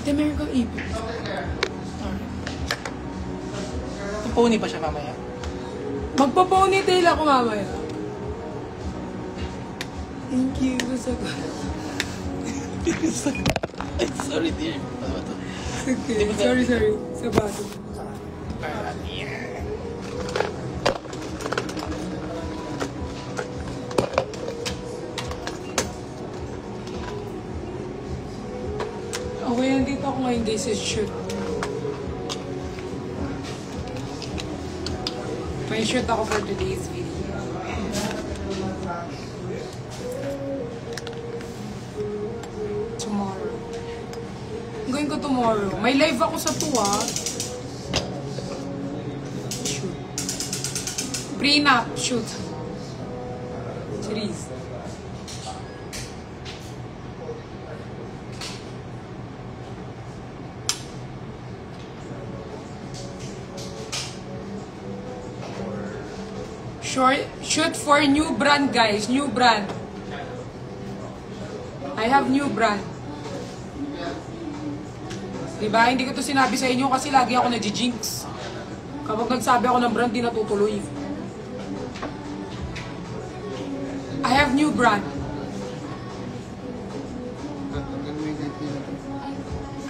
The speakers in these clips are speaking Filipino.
Ate, meron kang ipit. Pony pa siya mamaya? Magpa-ponytail ako mamaya. Thank you. Sagot. Ay, sorry dear. Okay. Sorry. Sabato. Okay, nandito ako ngayon guys sa shoot. May shoot ako for today's video. Tomorrow. I'm going ko tomorrow. May live ako sa 2 Shoot. Prenup shoot. Series. Shoot for new brand, guys. New brand. I have new brand. Diba? Hindi ko to sinabi sa inyo kasi lagi ako nag-jinx. Kapag nagsabi ako ng brand, di natutuloy. I have new brand.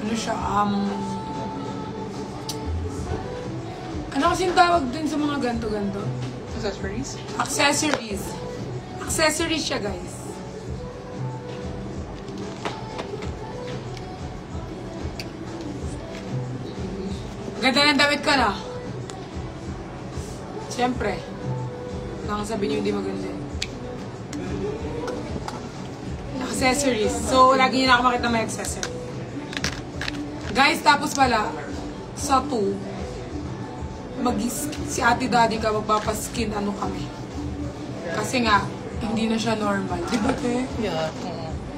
Ano siya? Ano kasing tawag dun sa mga ganto-ganto? Accessories? Accessories. Accessories siya, guys. Ganda ng damit ka na. Siyempre. Nakasabi niyo hindi maganda. Accessories. So, lagi niyo na ako makita may accessory. Guys, tapos pala, sa 2, si ate daddy ka magpapaskin ano kami. Kasi nga, hindi na siya normal. Di ba, te? Yeah.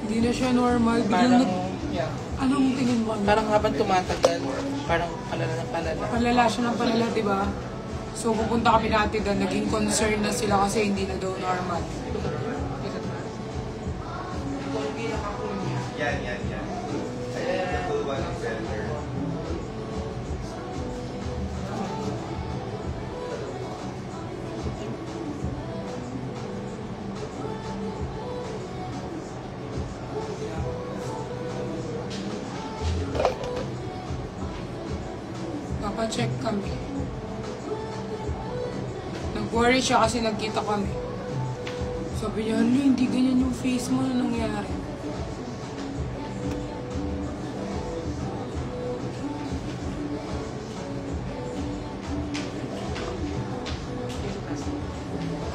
Hindi na siya normal. Parang, yeah. Anong tingin mo? Parang habang tumatagal, parang palala ng palala. Palala siya ng palala, di ba? So, pupunta kami natin doon. Naging concern na sila kasi hindi na daw normal. Yan. Check kami. Nag-worry siya kasi nagkita kami. Sabi niya, hindi ganyan yung face mo na nangyari.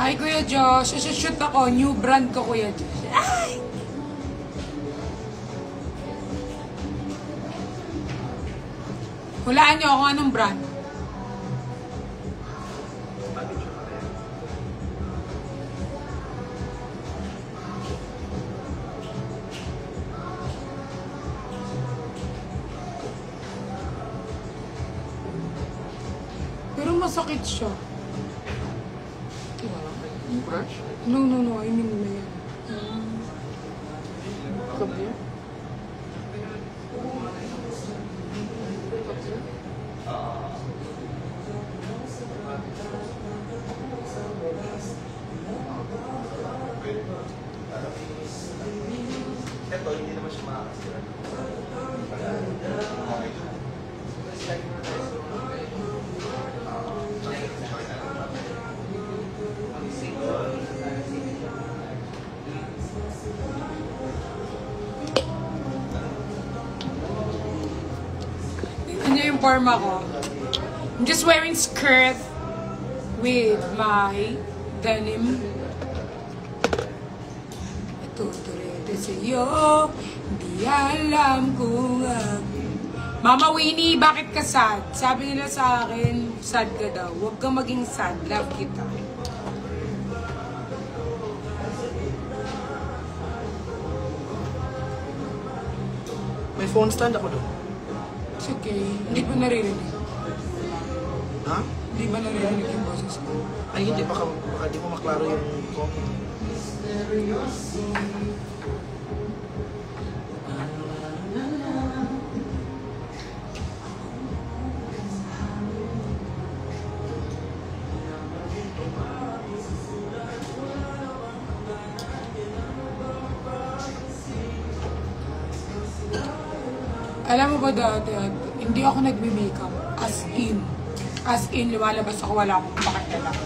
Hi, Kuya Josh. Shoot ako. New brand ko, Kuya Josh. Ay! Hulaan niyo ako anong brand. Pero masakit siya. Yung brush? No. I mean na yan. Come here. Ito, hindi naman siya makakasira. Ano yung forma ko? I'm just wearing skirt with my denim. Ito sa'yo, di alam kung Mama Winnie, bakit ka sad? Sabi nila sa akin, sad ka daw. Huwag kang maging sad, love kita. May phone stand ako doon. It's okay. Hindi ko naririnig. Ha? Hindi ba naririnig yung boses ko? Ay, hindi. Baka di mo maklaro yung comment. Alam mo ba dati, hindi ako nagme-makeup. As in, lumalabas ako, wala akong pakialam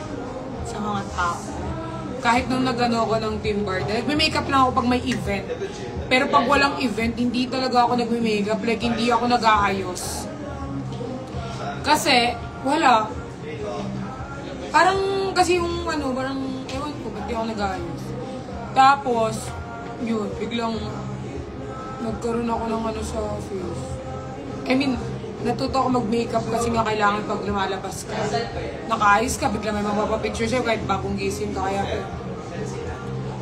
sa mga tao. Kahit nung nag-ano ako ng Timber, nagme-makeup lang ako pag may event. Pero pag walang event, hindi talaga ako nagme-makeup. Like, hindi ako nag-aayos. Kasi, wala. Parang, kasi yung ano, parang, ewan ko, ba't di ako nag-aayos. Tapos, yun, biglang, nagkaroon ako ng ano sa face. I mean, natuto ako mag-makeup kasi nga kailangan pag lumalabas ka. Nakaayos ka, bigla may mapapapicture sa'yo kahit bagong gising ka. Kaya,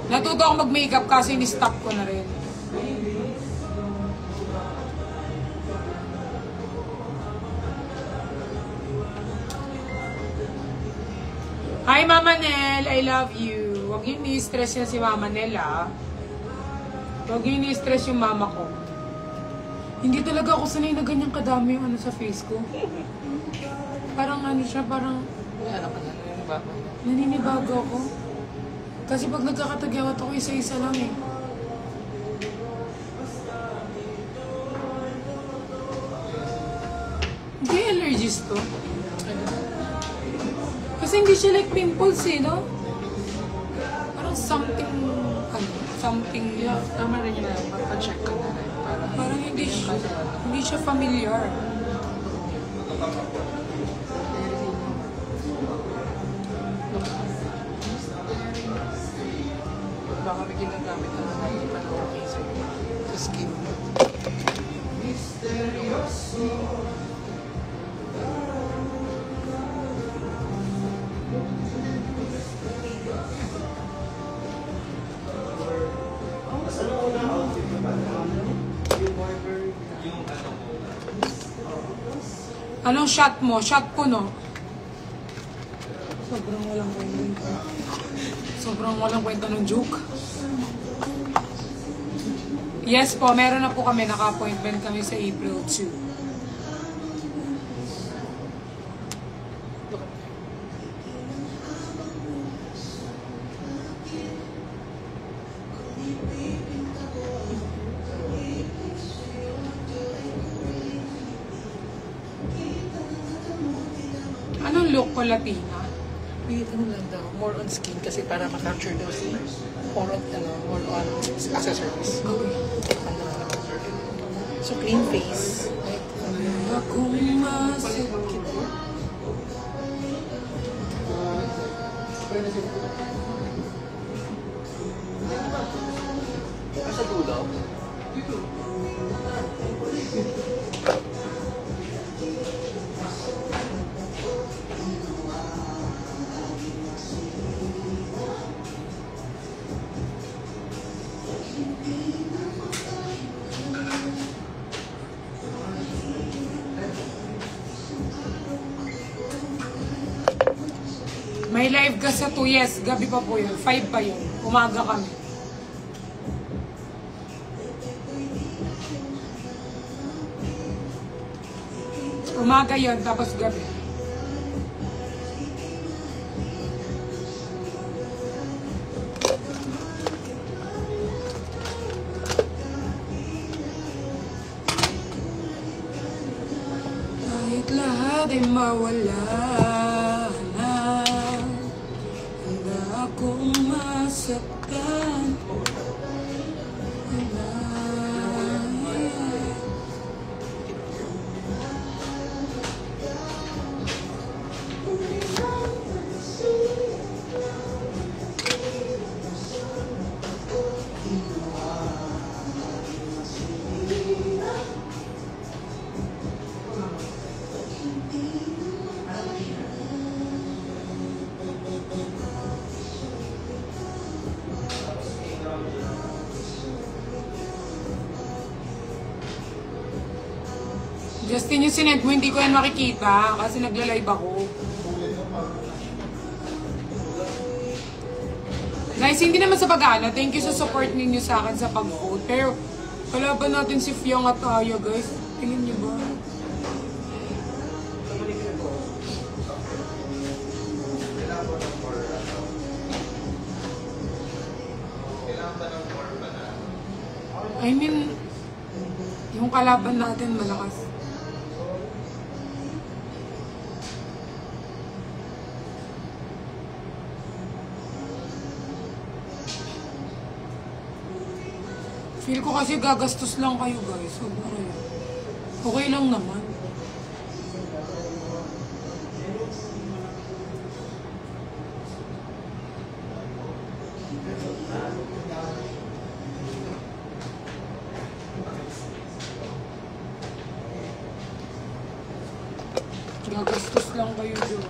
natuto ako mag-makeup kasi ni-stop ko na rin. Hi, Mama Nel! I love you. Huwag yun ni-stress yan si Mama Nel, ha? Huwag yun ni-stress yung mama ko. Hindi talaga ako sanay na ganyan kadami yung ano sa face ko. Parang ano siya, parang... Wala ka na, naninibago. Naninibago ako. Kasi pag nagkakatagyawat ako, isa-isa lang eh. Hindi allergies to. Kasi hindi siya like pimples eh, no? Parang something... ano? Something... Yeah, tama rin yun na, magpa-check ka na rin. Parang hindi siya familiar. Baka may ginagamit na hindi pa na okay sa'yo. Sa skin mo. Anong shot mo? Shot ko, no? Sobrang walang kwenta. Sobrang walang kwenta ng joke. Yes po, meron na po kami. Naka-appointment kami sa April 2. Anong look ko, Latina? Ano lang daw, more on skin kasi para ma-capture daw si more on accessories. Okay. So clean face. Akong masakit. Sa dulo? May live ka sa 2, yes. Gabi pa po yun. 5 pa yun. Umaga kami. Umaga yun, tapos gabi. Kahit lahat ay mawala na, handa akong masaktan. Justin, yung sinend mo, hindi ko yan makikita kasi nagla-live ako. Guys, hindi naman sa pag-aala. Thank you sa support ninyo sa akin sa pag-vote. Pero, kalaban natin si Fiong at Aya, guys. Tingin niyo ba? I mean, Yung kalaban natin malakas. Feel ko kasi gagastos lang kayo guys. Huwag na kayo. Okay lang naman. Gagastos lang kayo doon.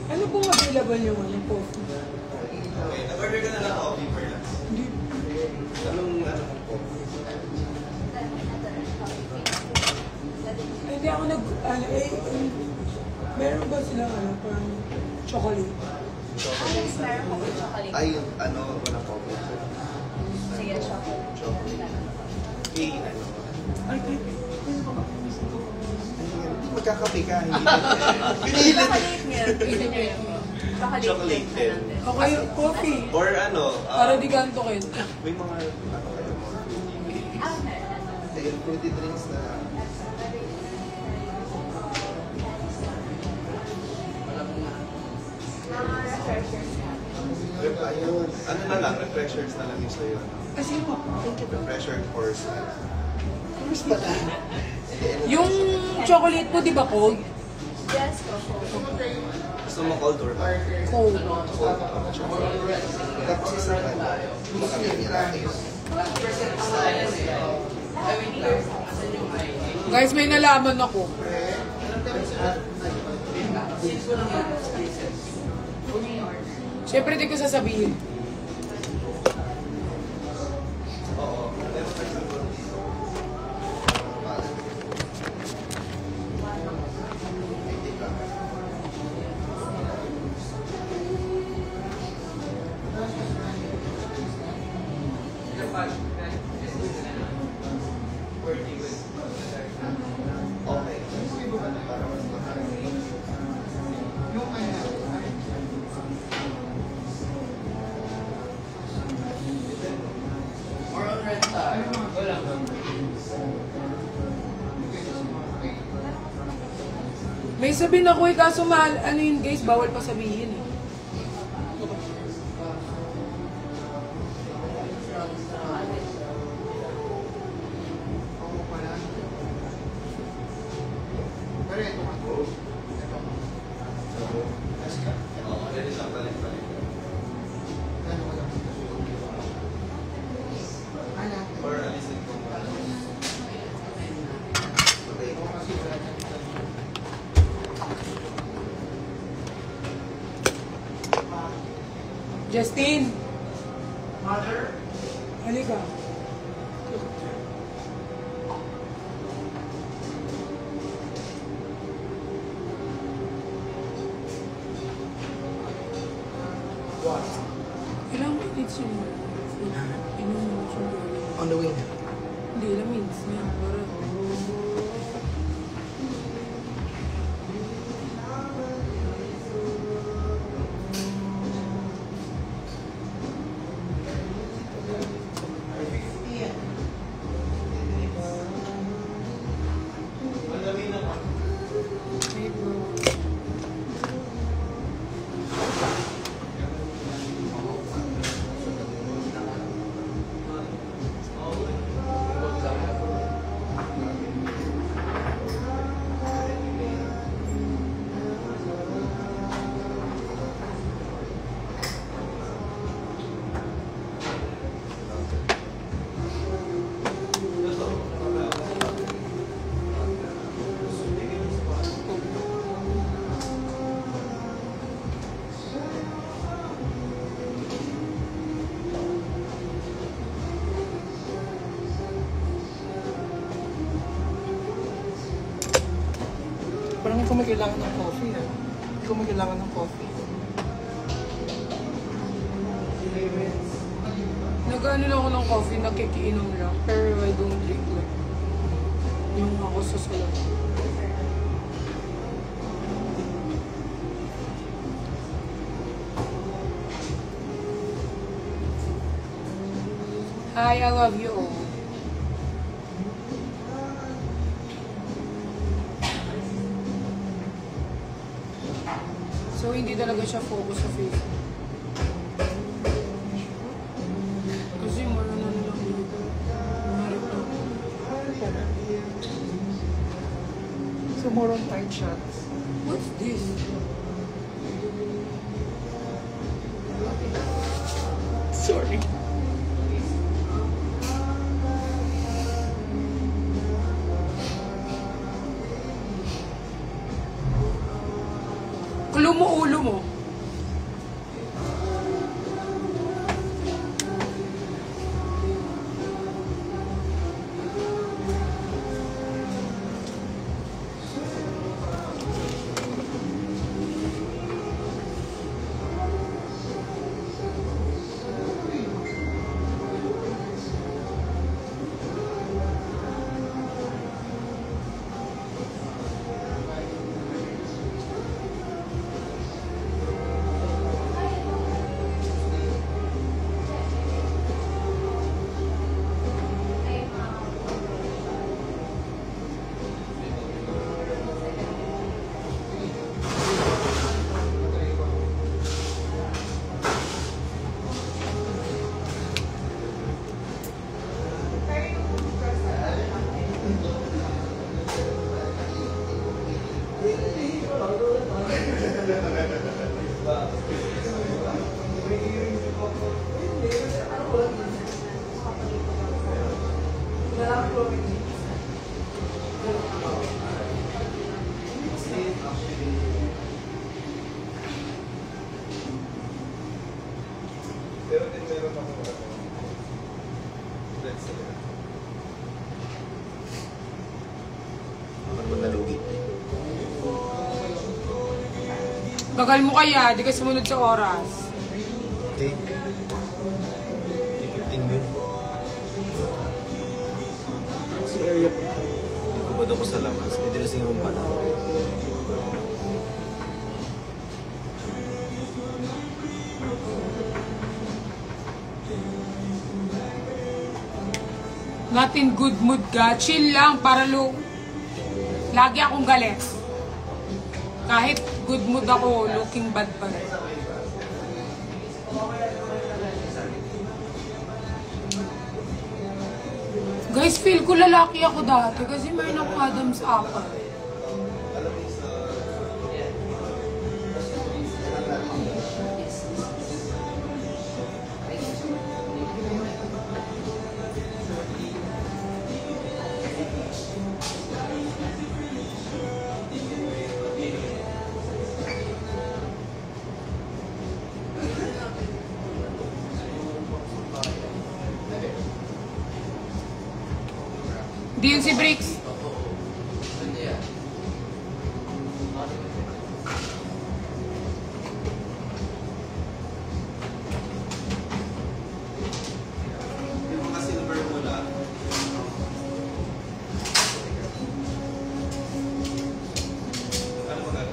Ano pong available yung ano po? Okay, nag-order ka na lang coffee for lunch. Hindi. Anong po? Hindi ako meron ba silang parang chocolate? Yes, meron po with chocolate. Ay, walang coffee. Sige, chocolate. Chocolate. Ay, Magkakape ka, hindi pinilit. Chocolate milk. Chocolate din. okay, coffee. Or Para di ganto kayo. may mga, kayo mo? Ah, meron. Sige, fruity drinks na. Refreshers. Ayun. Ano na lang, refreshers na lang yung sa'yo. Kasi po. Refresher course. Mas pala. Yung chocolate po, di ba cold? Yes, po. Gusto mo cold or hot? Cold. Cold. Tapos isa pa na. Guys, may nalaman ako. Siyempre, di ko sasabihin. Okay. Para mas makakain. May sabihin ako kaso mahal, ano yun guys, bawal pa sabihin eh. Pwede siyang balik-balik. Or alisin ko muna. Okay. Justin! Mother? Halika. Ilang minutes yung food? Inom mo siya. On the way na. Hindi, ilang minutes na. Para... Hey bro. ko may kailangan ng coffee. Hindi ko may kailangan ng coffee. Nag-ano lang ako ng coffee, nakikiinom lang. Pero I don't drink like yung ako sa salon. Hi, I love you all. So, hindi talaga siya focus sa Facebook. Kasi maranan lang dito. Narito. So more on tight shots. What's this? Sorry. Kulo mo ulo mo. Pero din meron ako let's say. Bakit mo nalugi? Bagal mo kaya, di ka sumunod sa oras. Okay. 15 yun. Sa area po. Bubad ako sa labas. May dressing room pa na. Not in good mood ka. Chill lang para lagi akong galit. Kahit good mood ako, looking bad pa rin. Guys, feel ko lalaki ako dati kasi may ng Adam's apple. Di yun si Briggs. Yung mga silver muna. Ano mo na?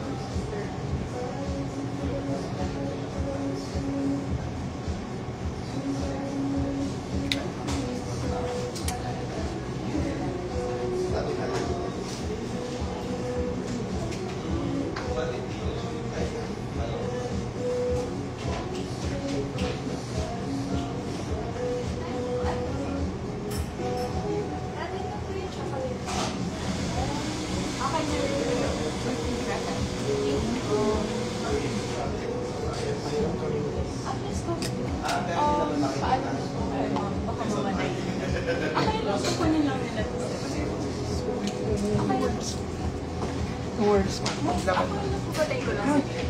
No worries.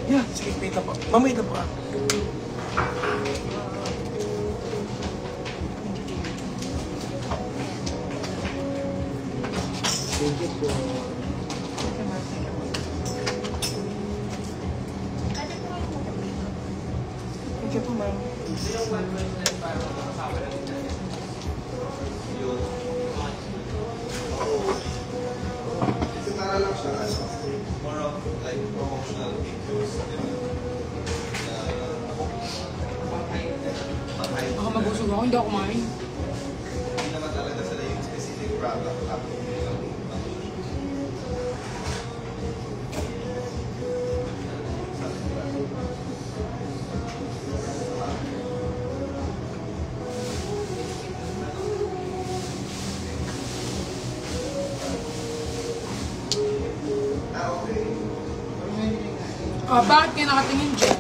Yeah, sige, wait na po. Mamay na po. Thank you po. Kasi para lang siya, more of like promotional videos, di ba? Baka mabusog ako, hindi ako kumain. Hindi naman talaga sila yung specific product tapos nilang Bakit kayo nakatingin dyan?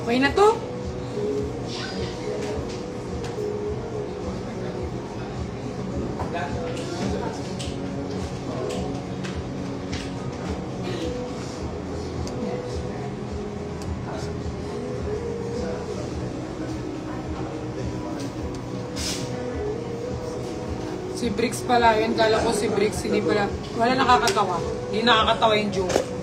Okay na to? Si Bricks pala yun. Kala ko si Bricks, hindi pala. Wala nakakatawa. Hindi nakakatawa yung joke.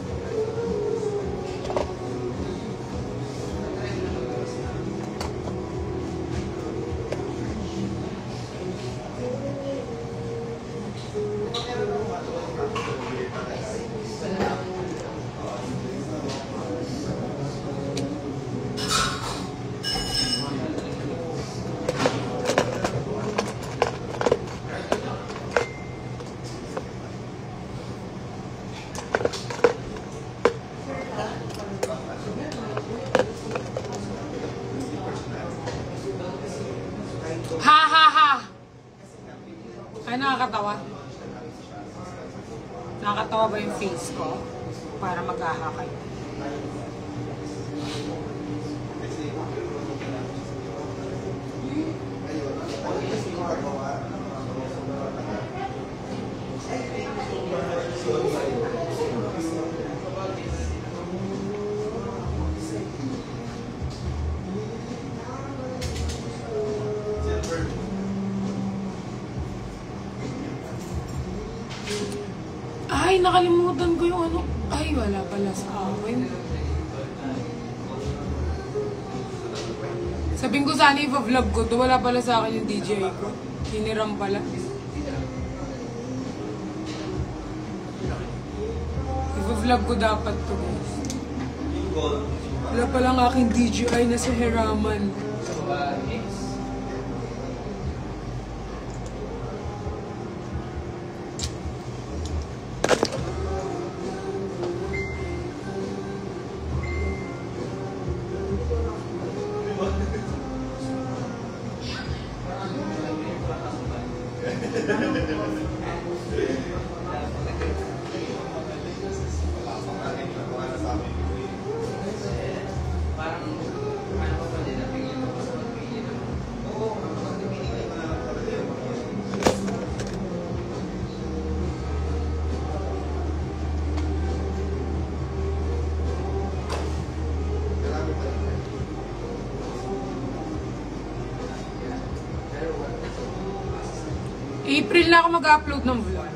Ha ha ha! Ay, nakakatawa. Nakakatawa ba yung face ko? Para mag-aha kayo. Ay, nakalimutan ko yung ano. Ay, wala pala sa akin. Sabihin ko sana i-vlog ko to. Wala pala sa akin yung DJI ko. Hiniram pala. I-vlog ko dapat to, guys. Wala pala ang aking DJI na sa hiraman. April na ako mag-upload ng vlog.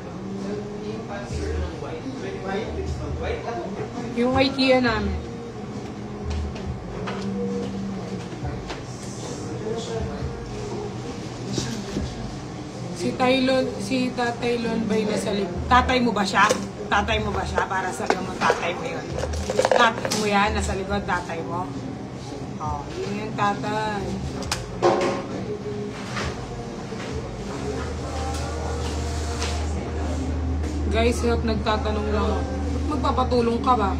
Yung IKEA namin. Si Tatay Lon ba'y nasa tatay mo ba siya? Tatay mo ba siya? Para sa mo tatay mo yun. Tatay mo yan, nasa likod tatay mo. Oh, yun yung tatay. Guys, help, nagtatanong lang ako. Magpapatulong ka ba?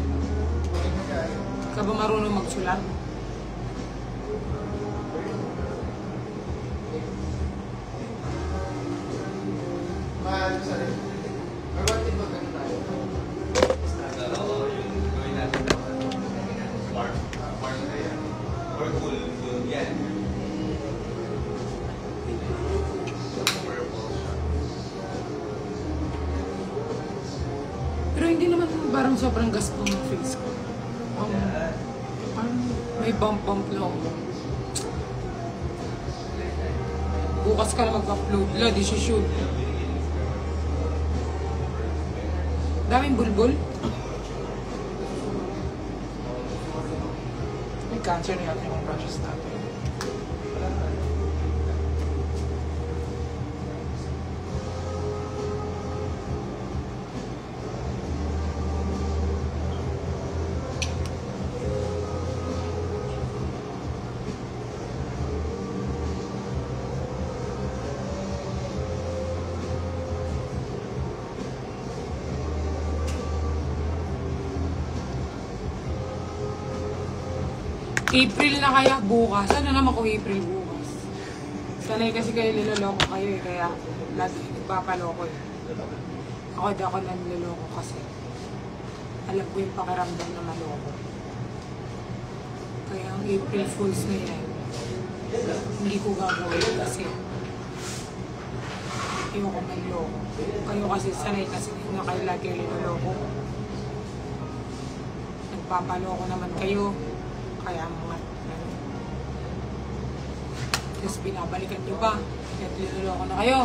Ka ba marunong magsulat? Pero hindi naman parang sobrang gasto ng face ko. Parang may bump-bump lang. bukas ka na mag-upload. Wala, di siya shoot. Daming bulbul. May cancer na yata yung brushes natin. April na kaya bukas. Ano naman kung April bukas? Sanay kasi kayo niloloko kayo eh. Kaya lagi nagpapaloko eh. Ako di ako nanloloko kasi. Alam ko yung pakiramdam na maloko. Kaya ang April Fools na yan, hindi ko gagawin kasi ayoko manloko. Kayo kasi sanay kasi na kayo lagi niloloko. Nagpapaloko naman kayo. Kaya mga tapos binabalikan nyo pa. Kaya niloloko na kayo.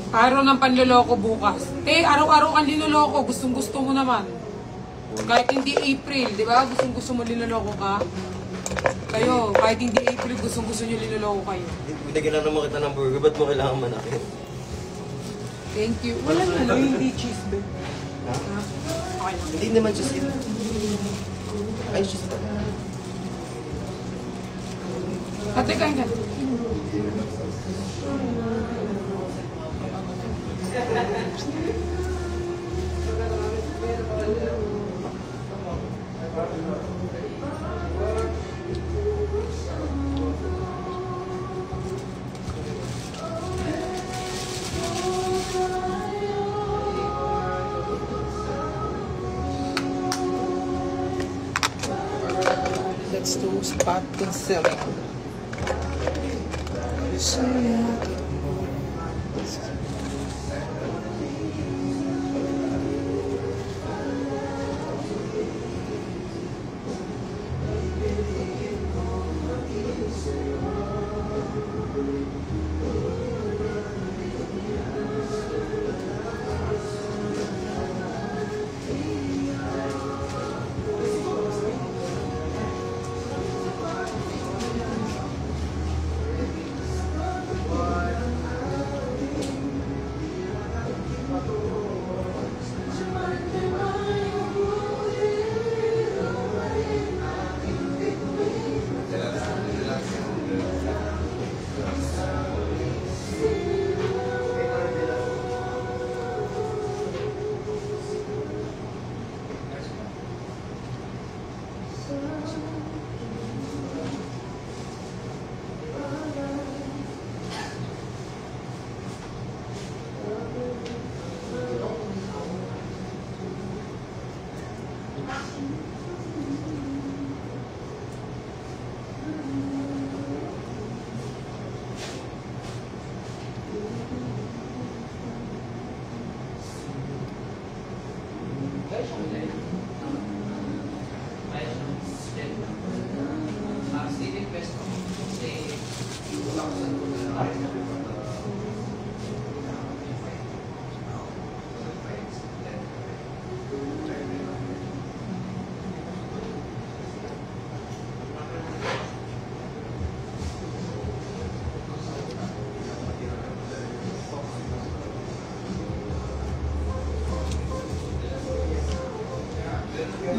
Araw ng panloloko bukas. Araw-araw kang linoloko. Gustong-gusto mo naman. Kahit hindi April, di ba? Gustong-gusto mo linoloko ka. Kayo, kahit hindi April, gustong-gusto nyo linoloko kayo. Binigyan na naman kita ng burger, ba't mo kailangan manakit? Thank you. Wala na, hindi cheese ba? Ha? Okay lang. Hindi naman just yun. Ay, just that. Ate, kain ka. Let's do spot concealing.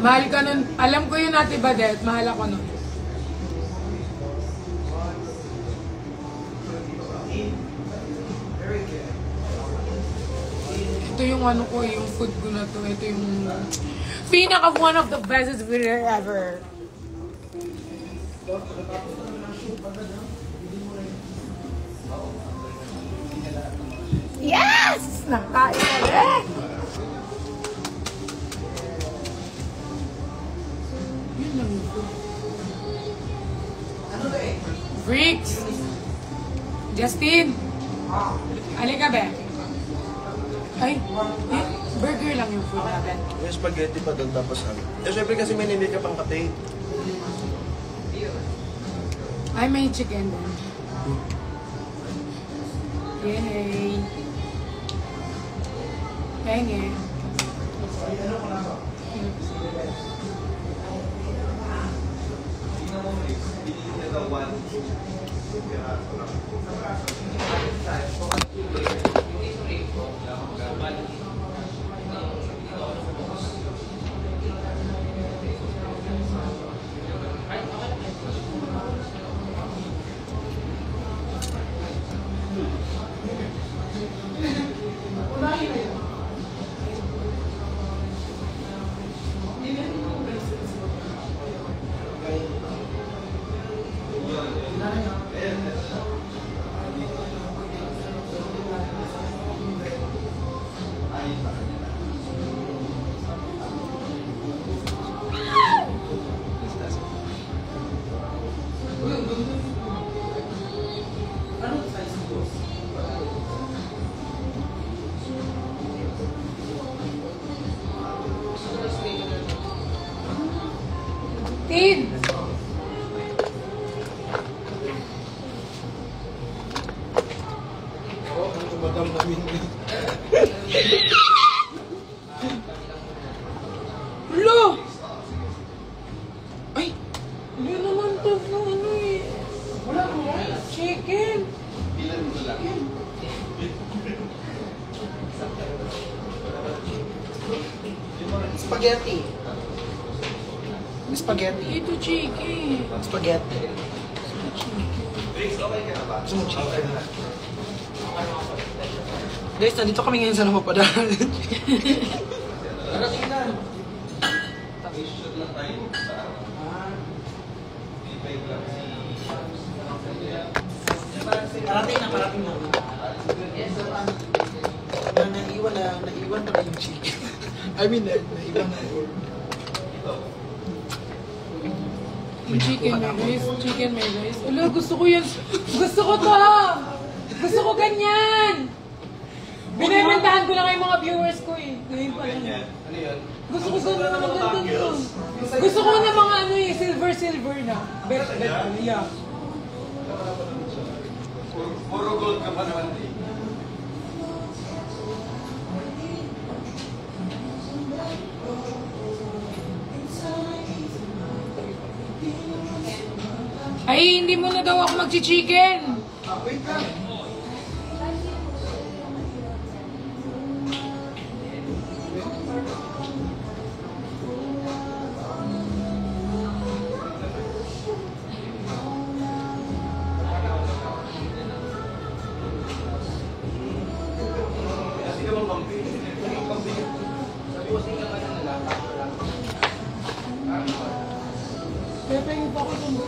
Mahal ka nun. Alam ko yun, Ate Badet. Mahal ako nun. Ito yung ano ko, yung food ko na to. Ito yung pinaka one of the best video ever. Yes! Nakain na rin! Yun lang yung food. Freaks! Justin! Halika ba? Ay, burger lang yung food natin. Yung spaghetti pa doon tapos ano. Eh, syempre kasi may nili ka pang kate. Ay, may chicken din. Yay! Penge. Tin! Madam namin. Lo! Ay! Hindi naman to no, ano eh. Wala ko chicken. Spaghetti. Spaghetti. Ito chicken. Spaghetti. Gusto mo chicken? Guys, nandito kami ngayon sa Napapadaan. Parating na. Naiwan pa yung chicken. I mean, naiwan na. Yung chicken may rice. Chicken may rice. Ala, gusto ko yan. Gusto ko to! Gusto ko ganyan! Binibentahan ko lang yung mga viewers ko eh. Ngayon pa lang. Ano yun? Gusto ko ganda naman ganda. Gusto ko na mga ano eh, silver na. Bet, yeah. Puro gold ka pa naman eh. Ay, hindi mo na daw ako magchi-chicken. Wait lang. Pepe, yung pa ko dun.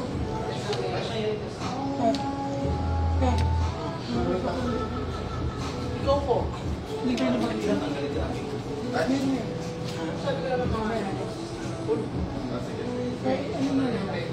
Ikaw po. Hindi ka na makikita. Ano na lang?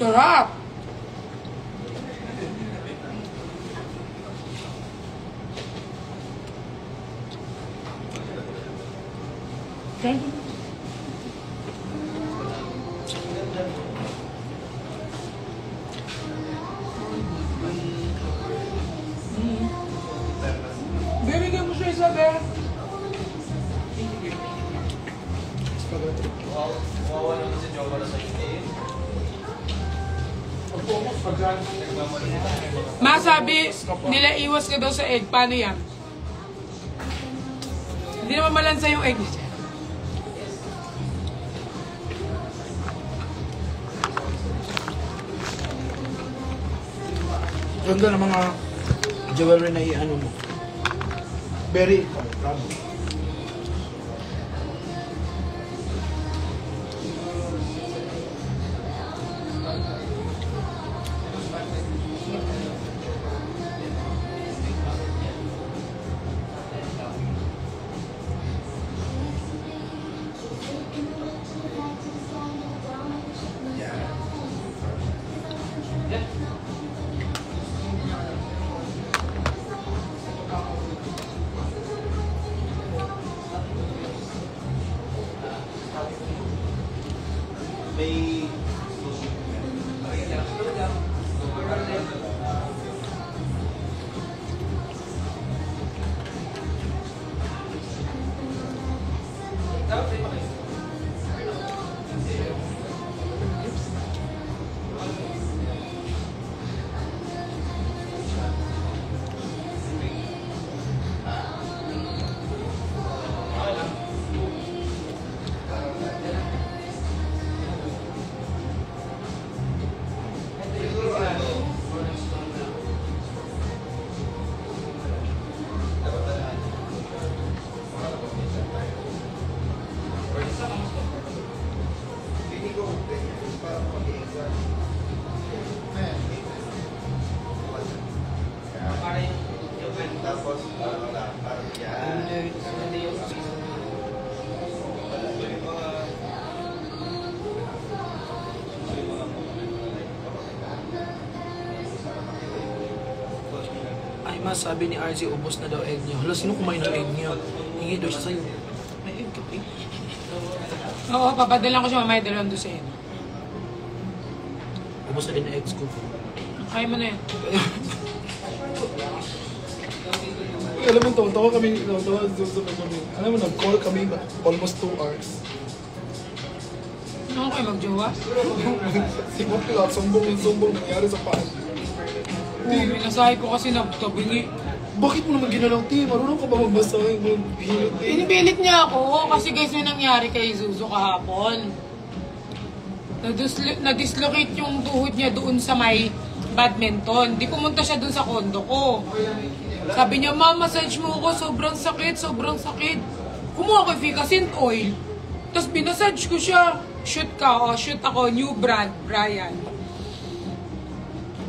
Sarap! Thank you. Bibigyan mo siya isa, Bea. Wawa naman si Jowa na sa hindi. Masabi nila iwas ka daw sa egg. Paano yan? Hindi naman malansa yung egg niya. Ganda ng mga jewelry na i-ano mo. Very bravo. May... Tapos, parang yan. Ay, mas sabi ni RZ, ubos na daw egg niya. Hala, sino kumain ng egg niya? Hingi daw siya sa'yo. May egg ka, eh. Oo, papadalan ko siya mamaya 2 dosen. Ubos na din ang eggs ko. Kaya mo na yan. Alam mo, tawa kami, alam mo, nag-call kami almost 2 hours. Ano kayo magjowa? Simot ko lahat, sumbong nangyari sa paan. Oo, minasahe ko kasi nagtabingi. Bakit mo naman ginalang, Ti? Marunong ka ba magbasahin? Maghihilot, Ti? Pinipilit niya ako kasi guys may nangyari kay Zuzu kahapon. Na-dislocate yung tuhod niya doon sa may badminton. Di pumunta siya doon sa kondo ko. Sabi niya, massage mo ako, sobrang sakit. Kumuha ko Efficacent oil. Tapos binassage ko siya. Shoot ako, new brand, Brian.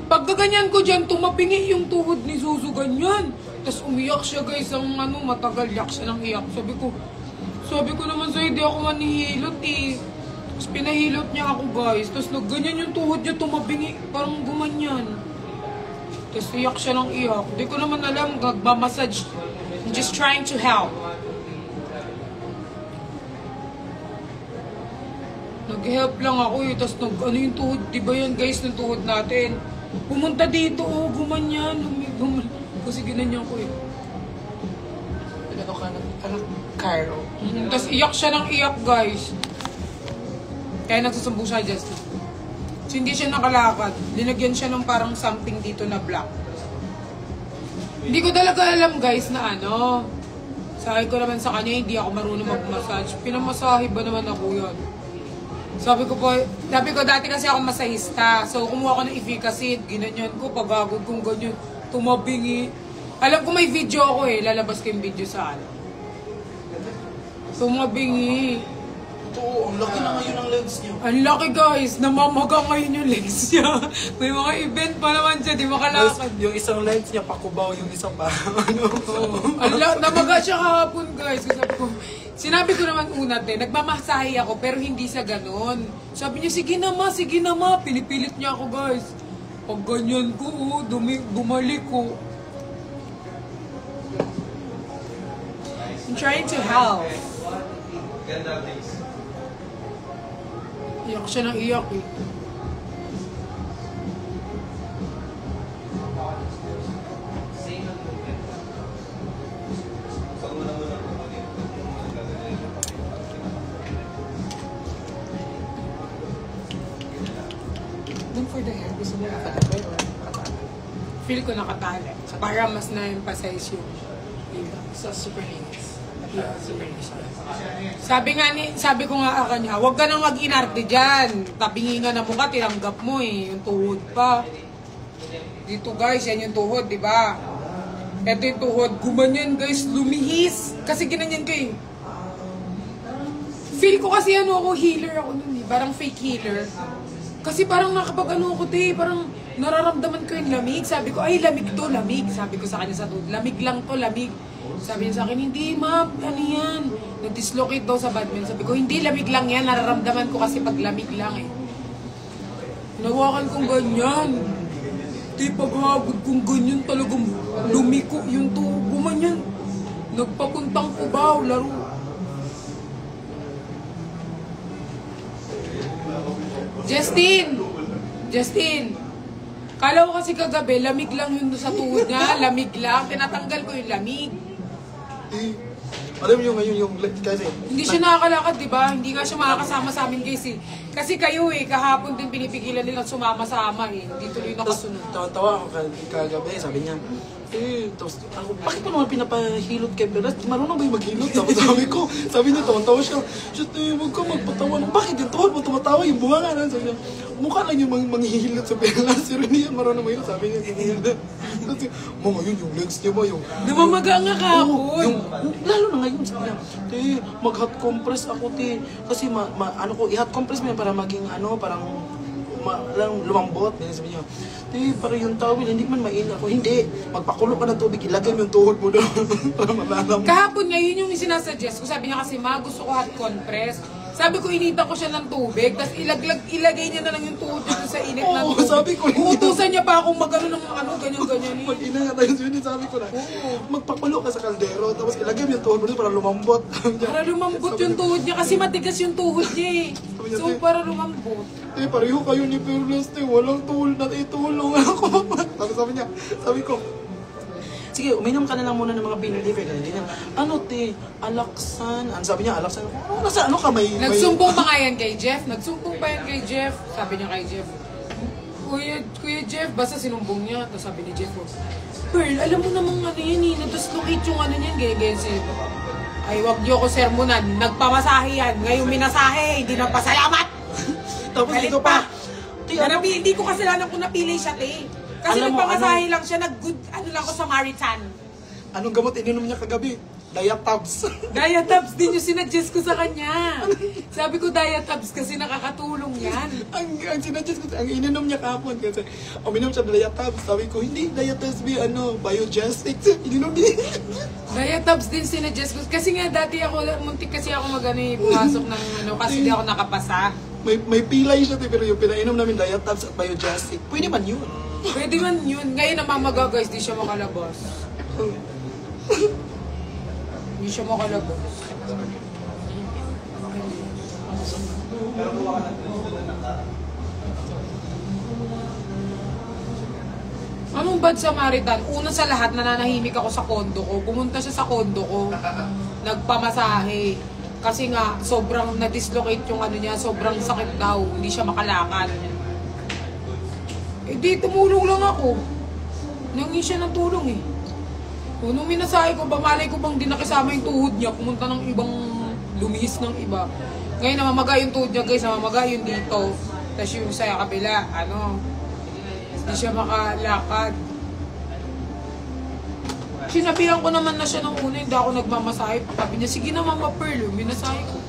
Pagkaganyan ko dyan, tumapingi yung tuhod ni Zuzu, ganyan. Tapos umiyak siya guys, matagal yak siya ng iyak. Sabi ko naman sa'yo, di ako manihilot eh. Tapos pinahilot niya ako guys. Tapos nagganyan yung tuhod niya, tumapingi, parang gumanyan. Tapos iyak siya ng iyak. Di ko naman alam, massage. I'm just trying to help. Nag-help lang ako eh. Tapos yung tuhod, di ba yan guys, ng tuhod natin? Pumunta dito, gumanyan. Kasi ginanyan ko eh. Ito ka anak Cairo. Tapos iyak siya ng iyak guys. Kaya nagsusumbong siya just. So hindi siya nakalakad. Linagyan siya ng parang something dito na black. Hindi ko talaga alam guys na ano. Sabi ko naman sa kanya, hindi ako marunong mag-massage. Pinamasahe ba naman ako yun? Sabi ko dati kasi ako masahista. So kumuha ko ng Efficacent, ginanyan ko, pagagod kong ganyan, tumabingi. Alam ko may video ako eh, lalabas ko yung video sa ano. Tumabingi. Oo, ang laki na ngayon ng legs niyo. Ang laki guys, namamaga ngayon yung legs niya. May mga event pa naman siya, di makalakad. Yung isang legs niya pakubaw, yung isang parang ano. Namaga siya kahapon guys. Kasi sabi ko, Sinabi ko naman una, nagmamasahe ako pero hindi sa ganon. Sabi niya, sige na ma, pinipilit niya ako guys. Pag ganyan ko, bumalik ko. I'm trying to help. Ganda face. Iyak siya ng iyak eh. Saan mo na muna kumagin? Then for the hair, gusto mo nakatapay or nakatali? Feel ko nakatali. Para mas na-emphasize yung Sa super linis. Yeah, super linis. Sabi ko nga kanya, huwag ka nang mag-inarte dyan. Tabingingan na mukha, tinanggap mo eh. Yung tuhod pa. Dito guys, yan yung tuhod, di ba? Ito yung tuhod. Gumanyan guys, lumihis. Kasi ginanyan ko eh. Feel ko kasi ako, healer ako nun eh. Parang fake healer. Kasi parang nakapag ako parang nararamdaman ko yung lamig. Sabi ko, ay lamig to, lamig. Sabi ko sa kanya sa tuhod, lamig lang to, lamig. Sabi niya sa akin, hindi ma'am, ano yan? Nag-dislocate daw sa badminton. Sabi ko, hindi, lamig lang yan. Nararamdaman ko kasi pag lamig lang eh. Hinawakan kong ganyan. Di paghagod kong ganyan talagang lumiko yung tubo man yan. Nagpapuntang Cubao, laro. Justin! Kala ko kasi kagabi, lamig lang yun sa tuhod niya. Lamig lang. Tinatanggal ko yung lamig. Alam niyo ngayon yung kasi Hindi siya nakakalakad, di ba? Hindi nga siya makakasama sa amin guys eh. Kasi kayo eh, kahapon din pinipigilan nilang sumama-sama eh. Hindi tuloy nakasunod. Tawa-tawa ako kagabi, sabi niya, tapos ako, bakit mo naman pinapahilot kay Beras? Marunong ba yung maghilot? Tapos sabi niya, tawa-tawa siya. Huwag ka magpatawa. Bakit yung tuhod mo tumatawa? Yung bunga nga. Sabi niya, mukha lang yung manghihilot sa Beras. Pero hindi yan marunong mahilot. Sabi niya, kasi, ngayon yung legs niya ba yung... Namamaga nga kahapon. Lalo na ngayon, sabi niya, mag-hot compress ako, kasi i-hot compress mo yan para maging parang lumambot. Sabi niya, para yung towel, hindi man mainit ako. Hindi, magpakulo ka ng tubig, ilagay mo yung tuhod mo doon para malalam. Kahapon ngayon yung sinasuggest ko, sabi niya kasi gusto ko hot compress. Sabi ko, inita ko siya ng tubig, tapos ilagay niya na lang yung tuhod niya sa init ng tubig. Sabi ko, uutusan niya pa akong magano ng ganyan-ganyan eh. Pag ina nga tayo sabi ko na, magpakulo ka sa kaldero, tapos ilagay mo yung tuhod mo doon para lumambot. Para lumambot yung tuhod niya, kasi matigas yung tuhod niya eh. So, para lumambot. Pareho kayo ni Perlas, walang tuhol na itulong ako. Sabi ko, sige, uminom ka na lang muna ng mga pain reliever. Alaksan. Sabi niya, alaksan. Nasa ano ka, may... Nagsumbong pa nga yan kay Jeff. Nagsumbong pa yan kay Jeff. Sabi niya kay Jeff, Kuya Jeff, basta sinumbong niya. Tapos sabi ni Jeff, Pearl, alam mo namang ano yan eh, nadislocate yung ano niyan, ganyan. Ay, wag niyo ko sermonan. Nagpamasahe yan. Ngayon minasahe, hindi na pasalamat. Tapos ito pa. Hindi ko kasalanan kung napili siya, te. Kasi nagpamasahe lang siya, nag-good, lang ko sa Maritan. Anong gamot ininom niya kagabi? Diatabs. Diatabs din yung sinuggest ko sa kanya. Sabi ko Diatabs kasi nakakatulong yan. ang sinuggest ko, ang ininom niya kahapon kasi uminom siya ng Diatabs. Sabi ko, hindi, Diatabs Biogestics. Ininom niya. Diatabs din sinuggest ko. Kasi nga dati muntik kasi ako pumasok ng kasi di ako nakapasa. May pilay siya, pero yung pinainom namin Diatabs at Biogestics. Pwede man yun. Pwede man yun. Ngayon namamaga guys, di siya makalabas. Hindi siya makalabas. Anong bad Samaritan? Una sa lahat, nananahimik ako sa kondo ko. Pumunta siya sa kondo ko. Nagpamasahe. Kasi nga, sobrang na-dislocate yung niya. Sobrang sakit daw. Hindi siya makalakad. Eh di, tumulong lang ako. Nangi siya ng tulong eh. Nung minasahe ko, malay ko bang di nakisama yung tuhod niya, pumunta ng ibang lumihis ng iba. Ngayon namamaga yung tuhod niya guys, namamaga yung dito. Tapos yung sa kabila, hindi siya makalakad. Sinabihan ko naman na siya nung una, hindi ako nagmamasahe. Sabi niya, sige na Mama Pearl, minasahe ko.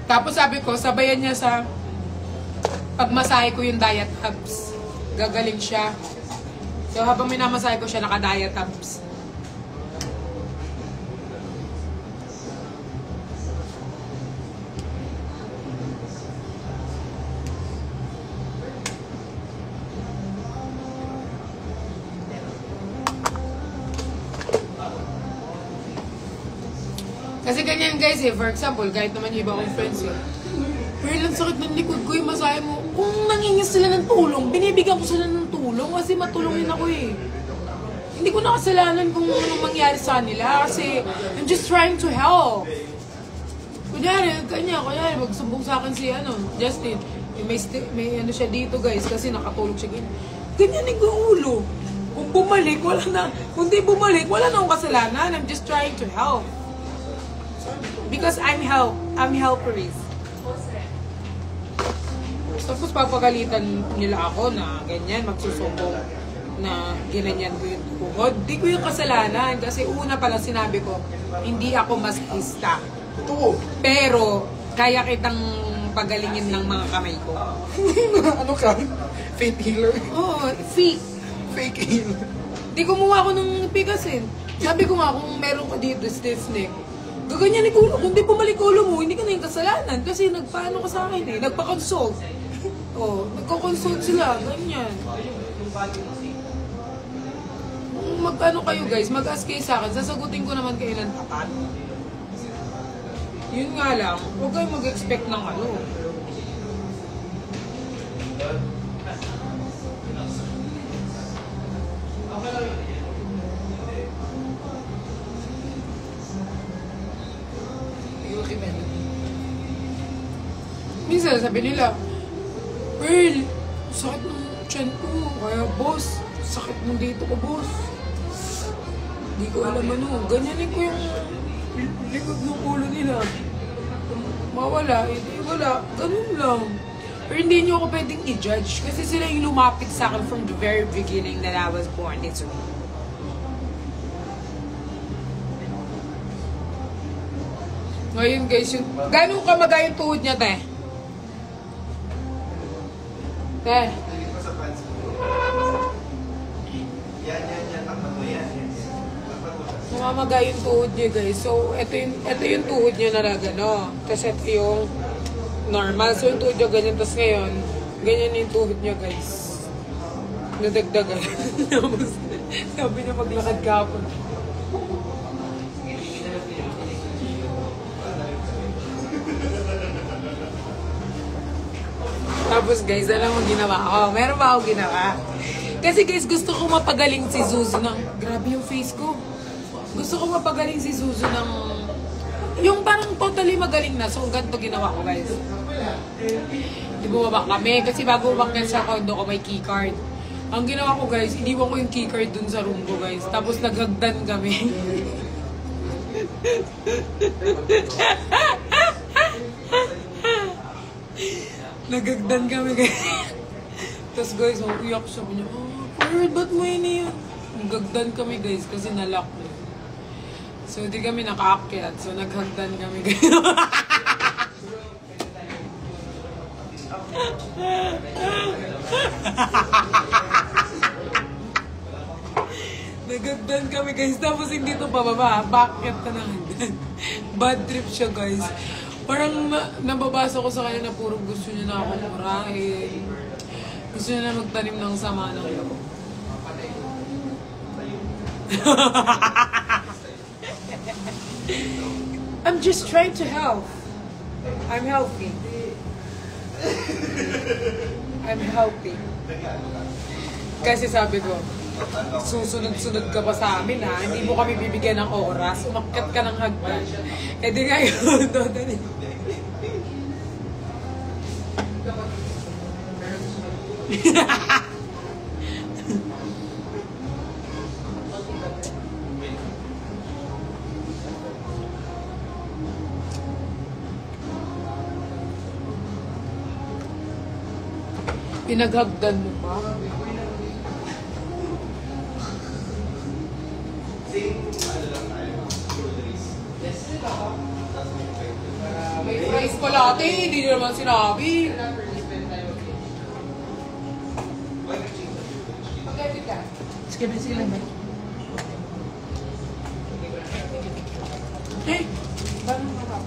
Tapos sabi ko, sabayan niya sa pagmasahe ko yung Diatabs. Gagaling siya. So habang minamasahe ko siya, naka-Diatabs. Kasi ganyan guys eh, for example, kahit naman yung iba kong friends eh. Pero ang sakit ng likod ko, yung masahe mo. Kung nangingis sila ng tulong, binibigyan ko sila ng tulong kasi matulungin ako eh. Hindi ko nakasalanan kung anong mangyari sa nila kasi I'm just trying to help. Kunyari, magsumbong sa akin si Justin. May ano siya dito guys kasi nakatulog siya ganyan. Ganyan yung ulo. Kung bumalik, wala na. Kung di bumalik, wala na akong kasalanan. I'm just trying to help. Because I'm helperies. Tapos papagalitan nila ako na ganyan, magsusumbong na ginanyan ko yung tuhod. Di ko yung kasalanan kasi una pala sinabi ko, hindi ako maskista. Totoo. Pero, kaya kitang pagalingin ng mga kamay ko. Ano ka? Fake healer? Oo, fake. Fake healer. Di kumuha ko ng pigasin. Sabi ko nga, kung meron ka dito stiff neck, gaganyan yung ulo. Kung di bumalik ulo mo, hindi ka na yung kasalanan. Kasi nagpaano ka sa akin eh, nagpa-consult. Oh, nagko-consult sila, ganyan. Kung magkano kayo guys, mag-ask kayo sa akin, sasagutin ko naman kayo ng tapat. Yun nga lang, huwag kayo mag-expect ng ano. Minsan sabi nila, Pearl, sakit ng tiyan ko. Kaya boss, sakit ng dito ko boss. Hindi ko alam ano. Ganyanin ko yung likod ng ulo nila. Mawala, hindi wala. Ganun lang. Pero hindi nyo ako pwedeng i-judge. Kasi sila yung lumapit sa akin from the very beginning that I was born this way. Ngayon guys, yung... Gano'ng kamaga yung tuhod niya, te? Te? Dito pa sa pants mo. Yan. Takpan mo yan. Takpan mo siya. Namamaga yung tuhod niya guys. So, ito yung tuhod niya na gano. Tapos ito yung normal. So, yung tuhod niya ganyan. Tapos ngayon, ganyan yung tuhod niya guys. Nadagdagan. Tapos, sabi niya maglakad kahapon. Tapos guys, alam mo ginawa ko. Meron ba ako ginawa? Kasi guys, gusto ko mapagaling si Zuzu ng... Grabe yung face ko. Gusto ko mapagaling si Zuzu ng... Yung parang totally magaling na. So, ganito ginawa ko guys. Di bumaba kami. Kasi bago umakyat sa condo ko, may keycard. Ang ginawa ko guys, iniwan ko yung keycard dun sa room ko guys. Tapos naghagdan kami. Nagagdan kami guys. Tapos guys, uyak sabi niya, Pearl, ba't mo yun yun? Nagagdan kami guys kasi nalock na. So di kami nakaakyat. So naghagdan kami guys. Nagagdan kami guys. Tapos hindi ito pababa. Baakyat na ng hagdan. Bad trip siya guys. Parang nababasa ko sa kanya na puro gusto niya na akong murahin. Gusto niya na magtanim ng sama ng loob. I'm just trying to help. I'm helping. I'm helping. Kasi sabi ko, susunod-sunod ka pa sa amin ha, hindi mo kami bibigyan ng oras, umakyat ka ng hagdan. Eh di ngayon, totally. Pinaghagdan mo pa? May price pala ate, hindi nyo naman sinabi. Sige lang ba? Eh, parang marap.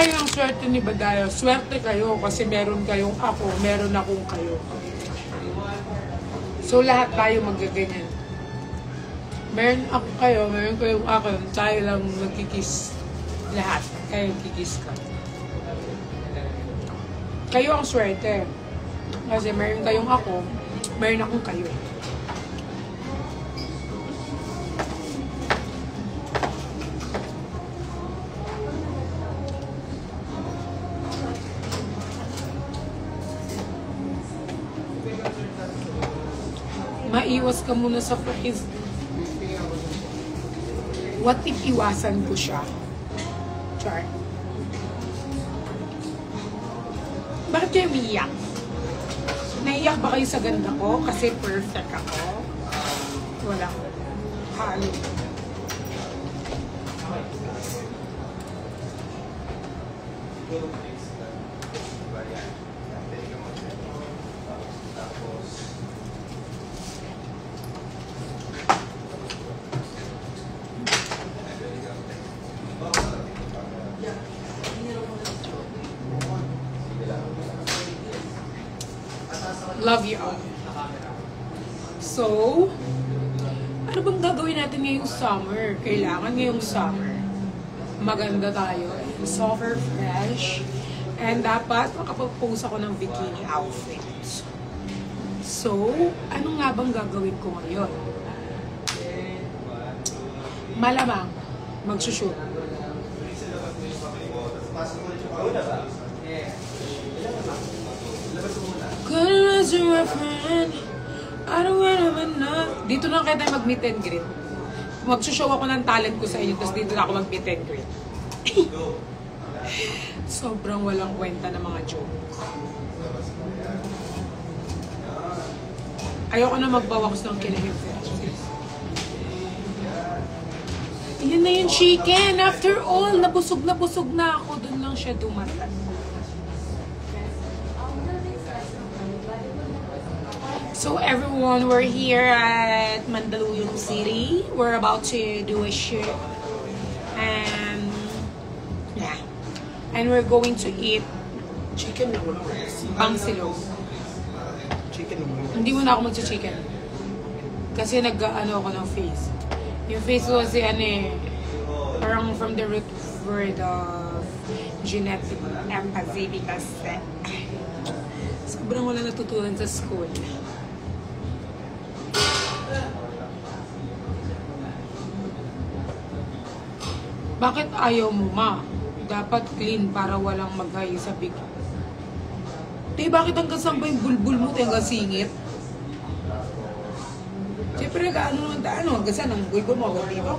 tayo ng swerte ni Badayo. Swerte kayo kasi meron kayong ako, meron akong kayo. So lahat tayo magaganyan. Meron ako kayo, meron kayong ako, tayo lang nagkikis. Lahat, kayo kikis ka. Kayo ang swerte. Kasi meron kayong ako, meron akong kayo. Maiwas ka muna sa phrase. What if iwasan ko siya? Char. Bakit kayo umiiyak? Naiiyak ba kayo sa ganda ko? Kasi perfect ako? Wala. Halo. Love you all. So, ano bang gagawin natin ngayong summer? Kailangan ngayong summer. Maganda tayo. Super fresh. And dapat makapag-post ako ng bikini outfits. So, ano nga bang gagawin ko ngayon? Malamang, magsushoot. Gonna as your friend, I don't wanna be not. Dito lang kayo tayo mag-meet and greet. Magsushow ako ng talent ko sa inyo, tapos dito na ako mag-meet and greet. Sobrang walang kwenta ng mga joke. Ayoko na magbawakas ng kinahing versus. Yan na yung chicken. After all, nabusog na ako. Doon lang siya dumatag. So everyone, we're here at Mandaluyong City. We're about to do a shoot. And yeah. And we're going to eat Chicken mo na. pangsilog. Chicken mo na. Hindi muna ako magsa-chicken. Kasi nag-ano ako ng face. Yung face ko kasi parang from the root word of genetic empathy because sobrang wala natutunan sa school. Bakit ayaw mo, ma? Dapat clean para walang maghay sa big. Te, bakit hanggang saan ba yung bulbul mo? Te, hanggang singit? Siyempre, hanggang saan ang bulbul mo? Hanggang dito?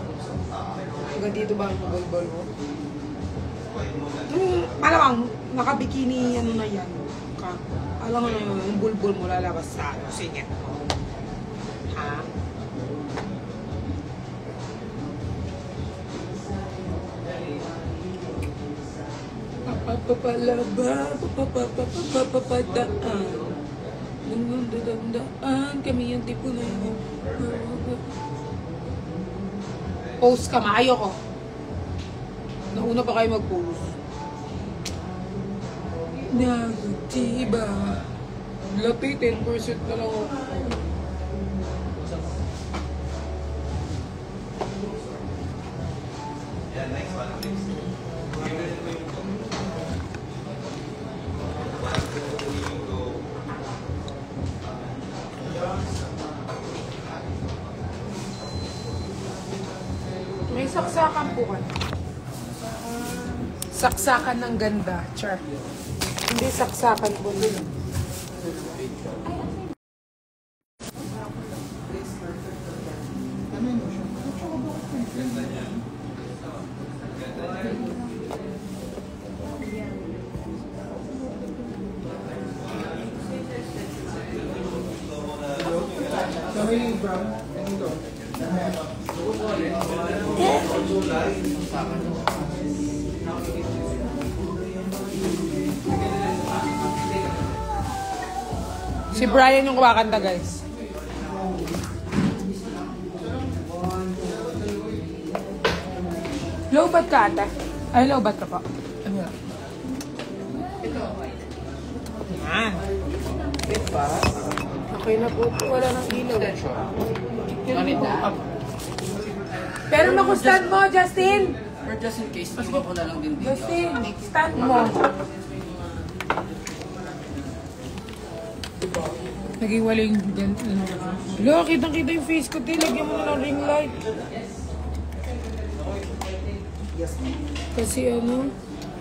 Hanggang dito ba ang bulbul mo? Malamang, nakabikini, na yan. Alam mo na yung bulbul mo lalabas sa singit mo. Ha? Papapalaba, papapadaan. Nandandaan, kami yung tipo na yun. Post ka, maayo ko. Nauna pa kayo mag-post. Diba? Lapit, 10% na lang ako. May saksakan po ka. Saksakan ng ganda, char. Hindi saksakan po din. Si Brian yung kumakanta, guys. Low bat ka ata? Ay, low bat ka pa. Ano yan? Yan. Okay na po. Wala nang ilaw. Pero naku-stand mo, Justin. Or just in case, iwan ko na lang din dito. Justin, stand mo. Naging waling dyan. Lo, kitang-kita yung face ko. Lagyan mo na ng ring light. Kasi ano,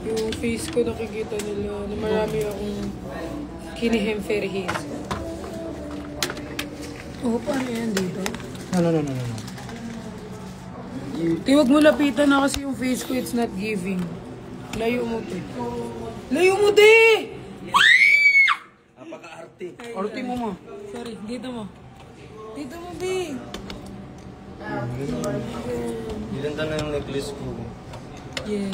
yung face ko nakikita nila na marami akong kinihemferhis. Oh, paano yan dito? No. Tiwag mo lapitan na kasi yung face ko, it's not giving. Layo mo, te. Layo mo, te! Napaka-arte. Arte mo mo. Sorry, dito mo. Dito mo, B. Nilanda na yung necklace ko. Yeah.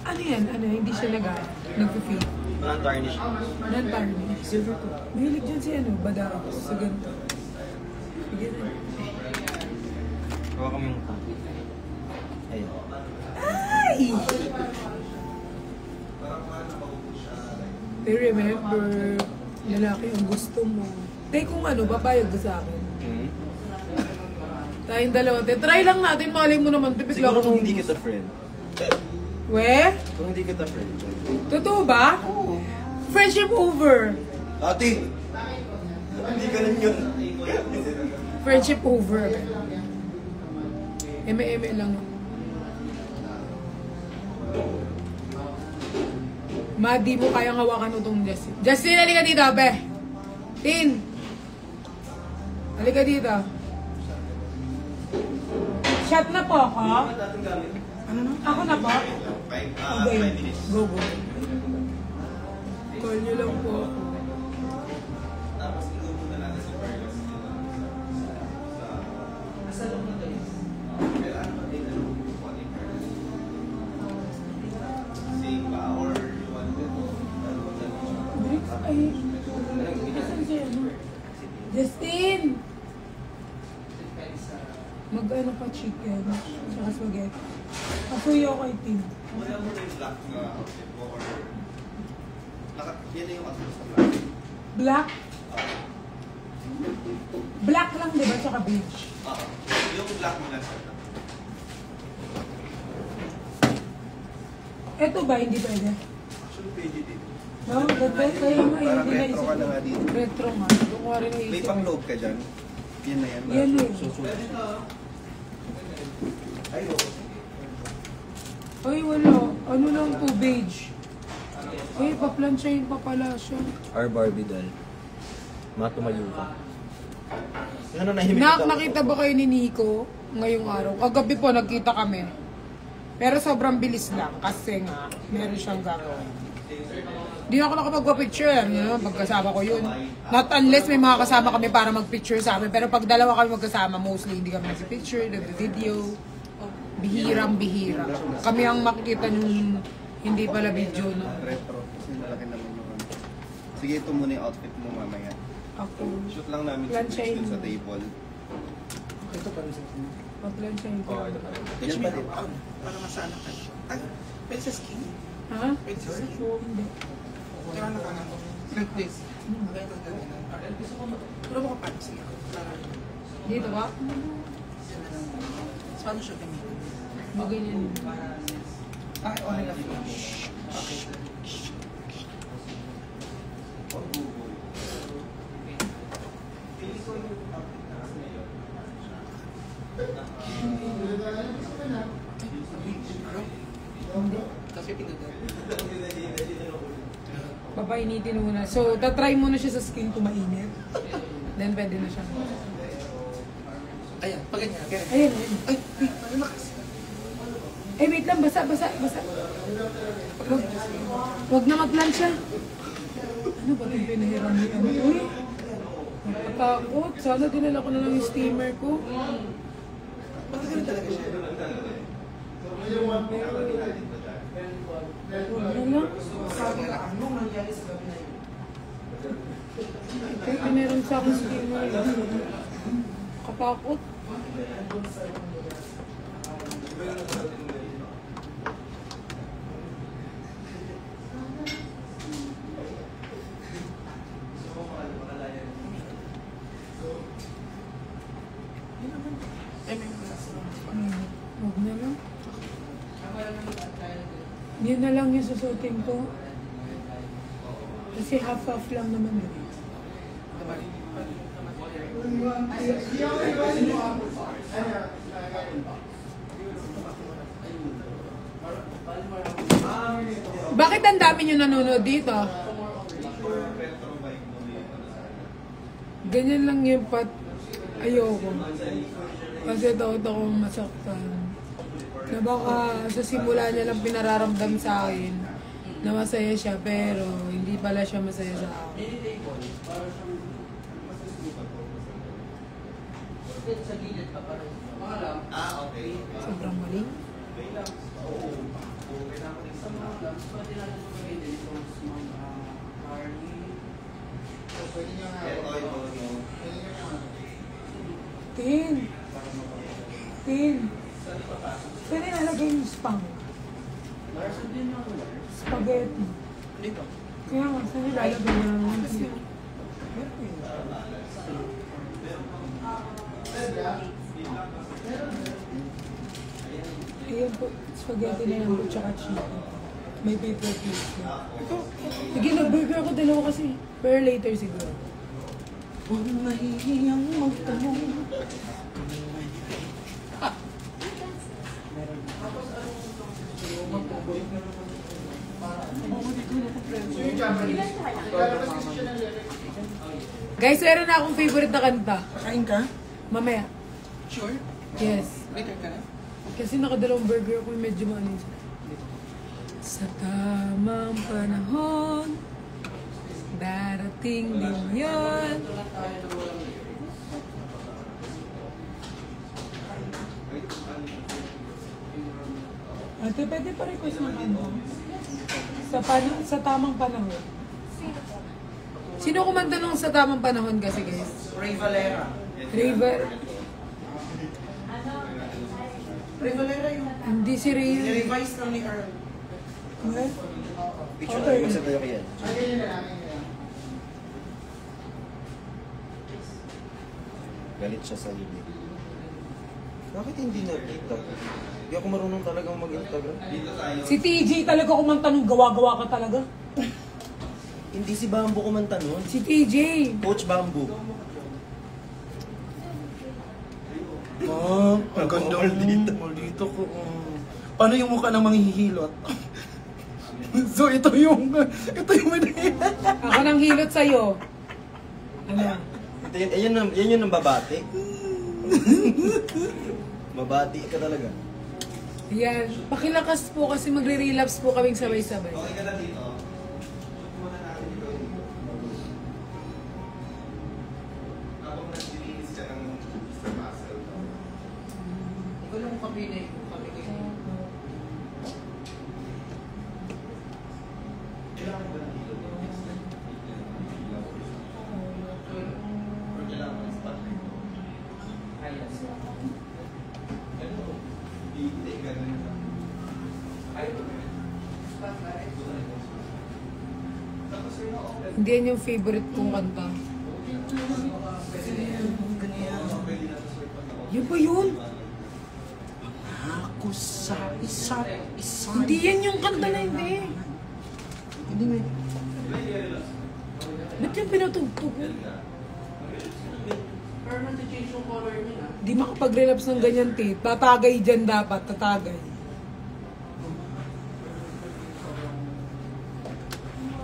Ano yan? Ano? Hindi siya nag-feel. Non-tarnish. Non-tarnish. Silver to. Mahilig dyan si ano, Badaos. Sa ganito. Sige na. Gawa kami yung tang. Ayun. Ay! Pero remember, lalaki ang gusto mo. Tay, kung ano, papayag ka sa akin. Tayong dalawa. Te, try lang natin. Malay mo naman. Tipik lang Siguro kung ako. hindi kita friend. We? Kung hindi kita friend. Totoo ba? Oo. Friendship over. Ate! Hindi ganun yun. Friendship over. Eme-eme lang. Ma, di mo kayang hawakan itong Justin. Justin, halika dito, be. Tin. Halika dito. Shot na po ako. Ano na? Ako na po? Okay. Go, go. Call nyo lang po ako. Ay, asan siya, ano? Justin! Mag-ano pa chicken, saka spaghetti. Pasuyo ko kay Tim. Wala mo na yung black na outfit mo or... Yan na yung outfit sa black. Black? Black lang, di ba? Tsaka beige. Yung black mo lang sa Eto ba? Hindi pwede. Actually, pwede din. No, dahil kaya nga, Parang hindi retro ka na nga dito. Retro nga. Doon ko rin May naisip. pang-load ka dyan. Yan na yan. Yan eh. Susunod. Ay, Ay, wala. Ano lang to, beige. Ay, paplansyahin pa pala siya. Our Barbie doll. Matumayo ka. Ano nahimik Nak, nakita ba kayo ni Nico ngayong araw? Kagabi po, nagkita kami. Pero sobrang bilis lang kasi nga, meron siyang gagawin. Di na ako nakapagpa-picture. Pagkasama ko yun. Not unless may mga kasama kami para mag-picture sa amin. Pero pag dalawa kami magkasama, mostly hindi kami nag-picture, nag-video. Bihirang-bihira. Kami ang makikita nung hindi pala video. No? retro. Kasi malaki naman yung ano. Sige, ito muna yung outfit mo mamaya. Ako. Shoot lang namin sa Plansyahin dun sa mo. table. Ito pa rin sa Paplansyahin ko. Yan pa din. Para masana ka. Ay, pwede sa skin. Ha? Pwede sa skin. Hindi. Kaya na ka na. Like this. Okay, ito gawin. Pero mo ka pa. Sige. Para. Dito ba? Paano siya gamitin? Maganyan. Ah, okay na. Okay. Kasi pinagod. Papainitin muna. So, tatry muna siya sa skin kung mainit. Then, pwede na siya. Ayan, pag ganyan. Ganyan. Ayun, ayun. Ay, wait, malakas. Eh, wait lang. Basa. Wag na magplansya. Ano ba yung pinahiram ni ano? Uy, nakatakot. Sana dinala ko na lang yung steamer ko. Bakit ganyan talaga siya? Wag na lang. Sabi na, ano nangyari sa gabi na yun? Kaya pinahiram sa akin steamer. Katakot. Yan na lang yung susutin ko. Kasi half-half lang naman yun. Bakit ang dami nyo nanonood dito? Ganyan lang yung ayoko. Kasi takot akong masaktan. Na baka sa simula niya lang pinararamdam sa akin na masaya siya, pero hindi pala siya masaya sa akin. Okay. Sobrang mali. Tin. Pwede nalagay yung spam. Spaghetti. Dito. Kaya nga, saan nilalagay na Ayan po, spaghetti na lang po, tsaka chicken. May paper plate na. Sige, nag-burger ako dalawa kasi. Pero later siguro. Huwag nahihiyang magtanong. Guys, meron na akong favorite na kanta. Kain ka? Mamaya. Sure? Yes. Later ka na? Kasi nakadalawang burger ko, medyo maanis. Sa tamang panahon, darating din yun. Ate, pwede pa request ng ano? Sa tamang panahon. Sino kumanta nung sa tamang panahon kasi, guys? Ray Valera. River. Ray Valera yung Hindi si Ray. nirevise lang ni Earl. What? Picture Okay. tayo, isa tayo kaya. Galit siya sa libig. Bakit hindi na TikTok? Hindi ako marunong talagang mag-Instagram. Si TJ talaga kumanta nung gawa-gawa ka talaga. Hindi si Bambo kumanta nun. Si TJ. Coach Bambo. Oh, ang ganda Maldito. Maldito ko. Paano yung mukha ng manghihilot? So, ito yung Ako nang hilot sa'yo. Ano? Ito yun, yan yun ang babati. Babati ka talaga. Yan. Pakilakas po kasi magre-relapse po kaming sabay-sabay. Okay ka na dito. Habang naglilinis ka ng Mr. Muscle. Ikaw lang kami na kami kayo. Kailangan ba ng hilo? Or kailangan ng spotlight? Hindi, ganun lang. Hindi yan yung favorite kong kanta. Yun ba yun? Ako sa isa't isa. Hindi yan yung kanta na hindi. Hindi may... Ba't yung pinatugtog? Pero nag-change yung color niya. Di makapag-relapse ng ganyan, Tit. Tatagay dyan dapat, tatagay.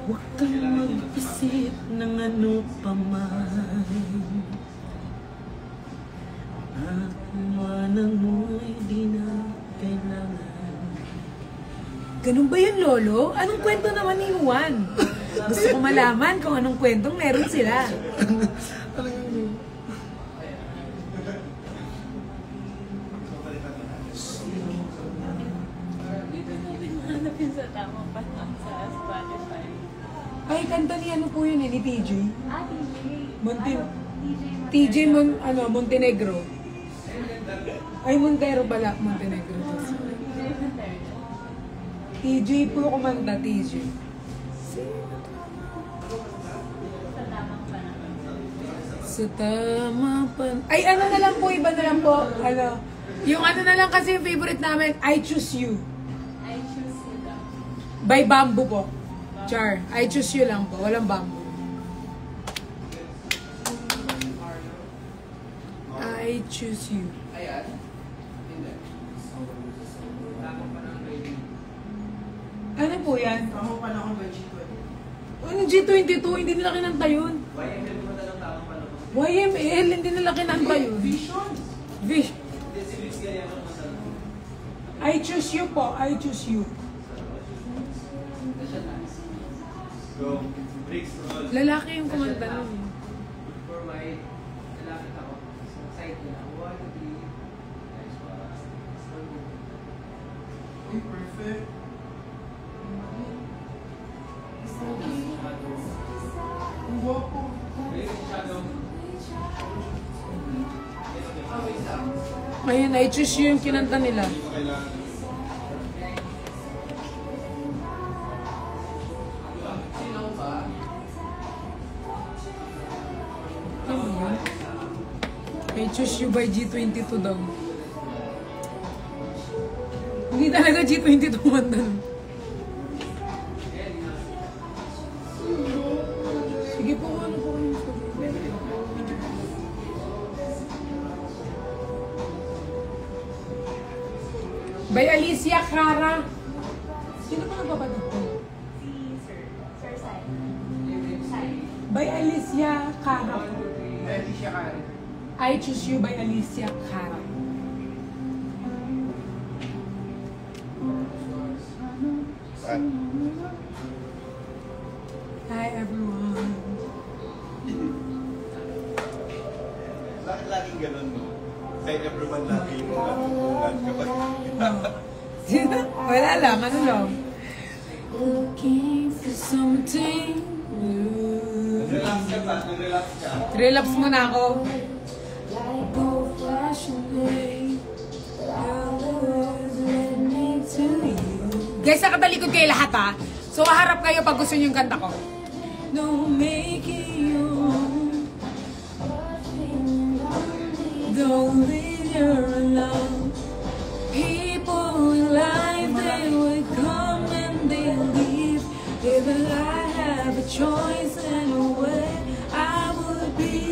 Huwag kang mag-isip ng ano pa man. At kumanan mo'y di na kailangan. Ganun ba yun, Lolo? Anong kwento naman ni Juan? Gusto ko malaman kung anong kwentong meron sila. Hanap yun sa tamang panahon sa Spotify. Ay, kanta ni ano po yun eh, ni TJ. TJ. Monte- TJ. Montenegro. Ay, Montero pala, Montenegro. TJ po kumanta, TJ. Sa tamang panahon. Sa tama pan... Ay, ano na lang po, iba na lang po. Ano, yung ano na lang kasi yung favorite namin, I Choose You. I choose you daw. By Bamboo po. Char. I choose you lang po. Walang Bamboo. I choose you. Ayan. Hindi. Ano po yan? Ako pa na akong veggie ko. Ano G22? Hindi nila kinanta yun. YML, hindi nila kinanta yun. Vision. Vision. I choose you po. I choose you. Go. Bricks roll. Lalaki yung kumanta nun. For my lalapit ako. Side ko lang. 1, 2, 3. Uy, perfect. Ang guwapo. Ayun, I choose you yung kinanta nila. Ano yun? I choose you by G22 daw. Hindi talaga G22 kumanta nun. Sige po, ano po kayo sabihin? By Alicia Cara. Sino ba nagpapatid ko? Sir Sai. By Alicia Cara. Pwede siya ka rin. I choose you by Alicia Cara. Hi everyone. Laging ganun, no? Kaya everyone lagi yung bungad kapag Wala lang, ano lang. Looking for something new. relax ka ba? Nag-relax ka? Relapse muna ako. Guys, nakatalikod kayo lahat ha. So, harap kayo pag gusto nyo yung kanta ko. No making you don't leave you alone. People in life, they would come and they leave. If I have a choice and a way, I would be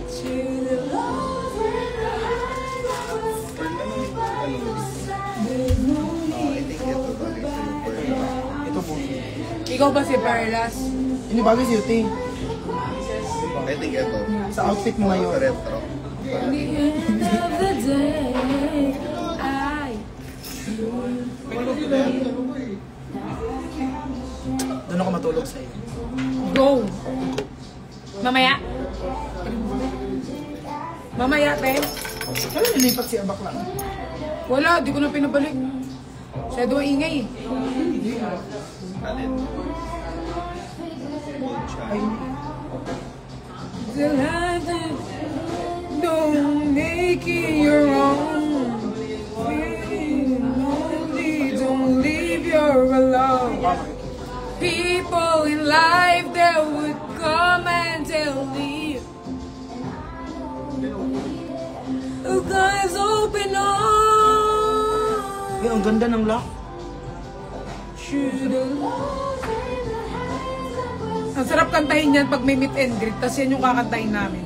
to the Lord when there's no need for goodbye. Ito po. Ikaw ba si Perlas? Ini bagay si Yuti. I think ito. Sa outfit mo ngayon. Retro. At the end of the day, Doon ako matulog sa'yo. Go! Mamaya? Mamaya, te? Kailan nilipat si Abak lang? Wala, di ko na pinabalik. Siya doon ingay. Alin? Ay, The life that don't make it your own. Don't leave your alone. People in life that would come and tell me, oh, guys, open up. ay, ang ganda ng lock. Ang sarap kantahin yan pag may meet and greet, tapos yan yung kakantahin namin.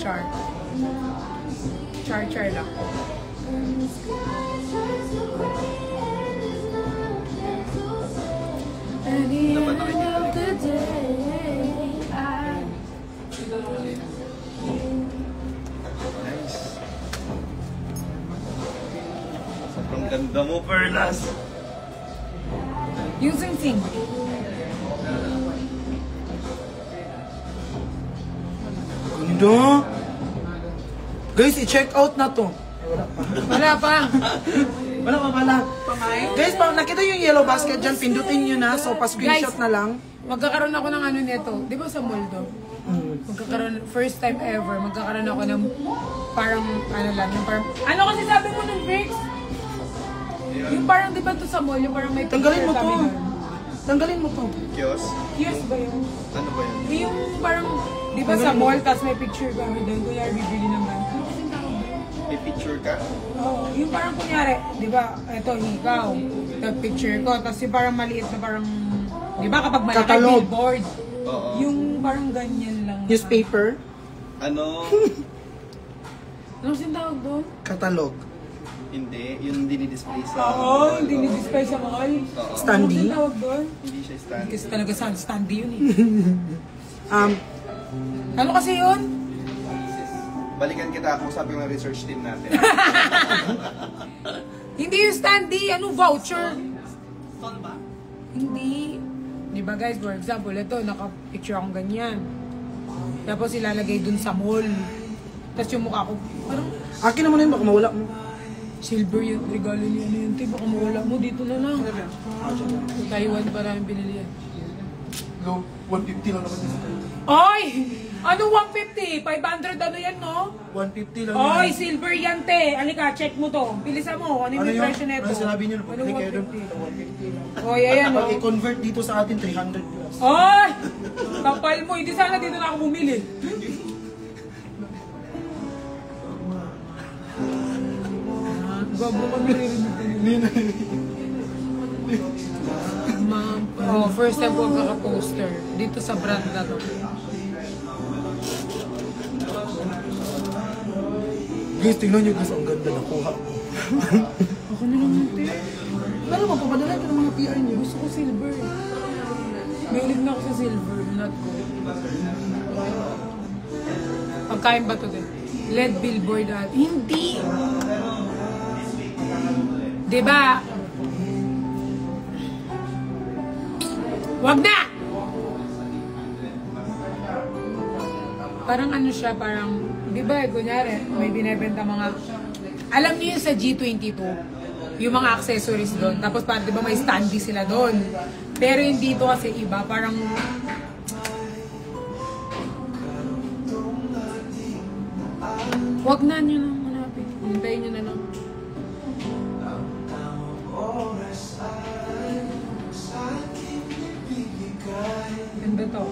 Char. Char lang. At the end of the day, Nice. Sobrang ganda mo, Perlas. yung sing-sing. Ganda. Guys, i-check out na to. Wala pa. Wala pa pala. Guys, pag nakita yung yellow basket dyan, pindutin nyo na. So, pa-screenshot Guys, na lang. Magkakaroon ako ng ano nito. Di ba sa mall do? Magkakaroon, first time ever, magkakaroon ako ng parang, ano lang, yung parang, ano kasi sabi mo nun, Vix? Yung parang, di ba to sa mall, yung parang may Tanggalin mo picture to. kami nun. Tanggalin mo to. Kiosk? Yes ba yun? Ano ba yun? Yung parang, di ba sa mall, tapos may picture kami doon, kuya bibili ng band. Ano kasing tawag ba yun? may picture ka? Oo, yung parang kunyari, di ba, eto, ikaw, picture ko, tapos yung parang maliit na parang, di ba kapag malaki Catalog. billboard, Oo. yung parang ganyan lang. Newspaper, Ano? Ano yung tawag doon? catalog, Hindi. Yung dinidisplay sa... Oo, hindi ni-display sa mall. Oo. standee, Ano yung tawag doon? Hindi siya stand. Kasi talaga standee yun eh. um, Ano kasi yun? Balikan kita kung sabi ng research team natin. Hindi yung standee, ano, voucher? Hindi. Di ba guys, for example, ito, naka-picture akong ganyan. Tapos ilalagay dun sa mall. Tapos yung mukha ko, parang akin naman yun, baka mawala mo. silver yun, regalo niya ano yun. Baka mawala mo, dito na lang. Taiwan pa namin binili yan. Low, 150 lang naman yun. Oy! Ano 150? 500 ano yan, no? 150 lang Oy, yan. silver yan, te. Alika, check mo to. Bilisan mo. Ano yung presyo neto? Ano sinabi nyo? Ano Napapili kayo doon. 150? Oy, ayan, Pag oh. i-convert dito sa atin, 300 plus. Oy! Kapal mo. Hindi sana dito na ako bumili. Gabo kami rin. Oh, first time ko kaka-poster. Dito sa brand na to. Guys, tingnan nyo guys, ang ganda nakuha ko. Ako na lang ito. Ano, mapapadala ito ng mga PR nyo. Gusto ko silver. Mahilig na ako sa silver. Not gold. Pagkain ba ito din? LED billboard at... Hindi! Diba? Wag na! Parang ano siya, parang... Diba, kunyari, may binibenta mga... Alam niyo yun sa G22, yung mga accessories doon. Tapos parang diba may standee sila doon. Pero yung dito kasi iba, parang... Wag na nyo nang hanapin. Hintayin nyo na lang. Ganda to.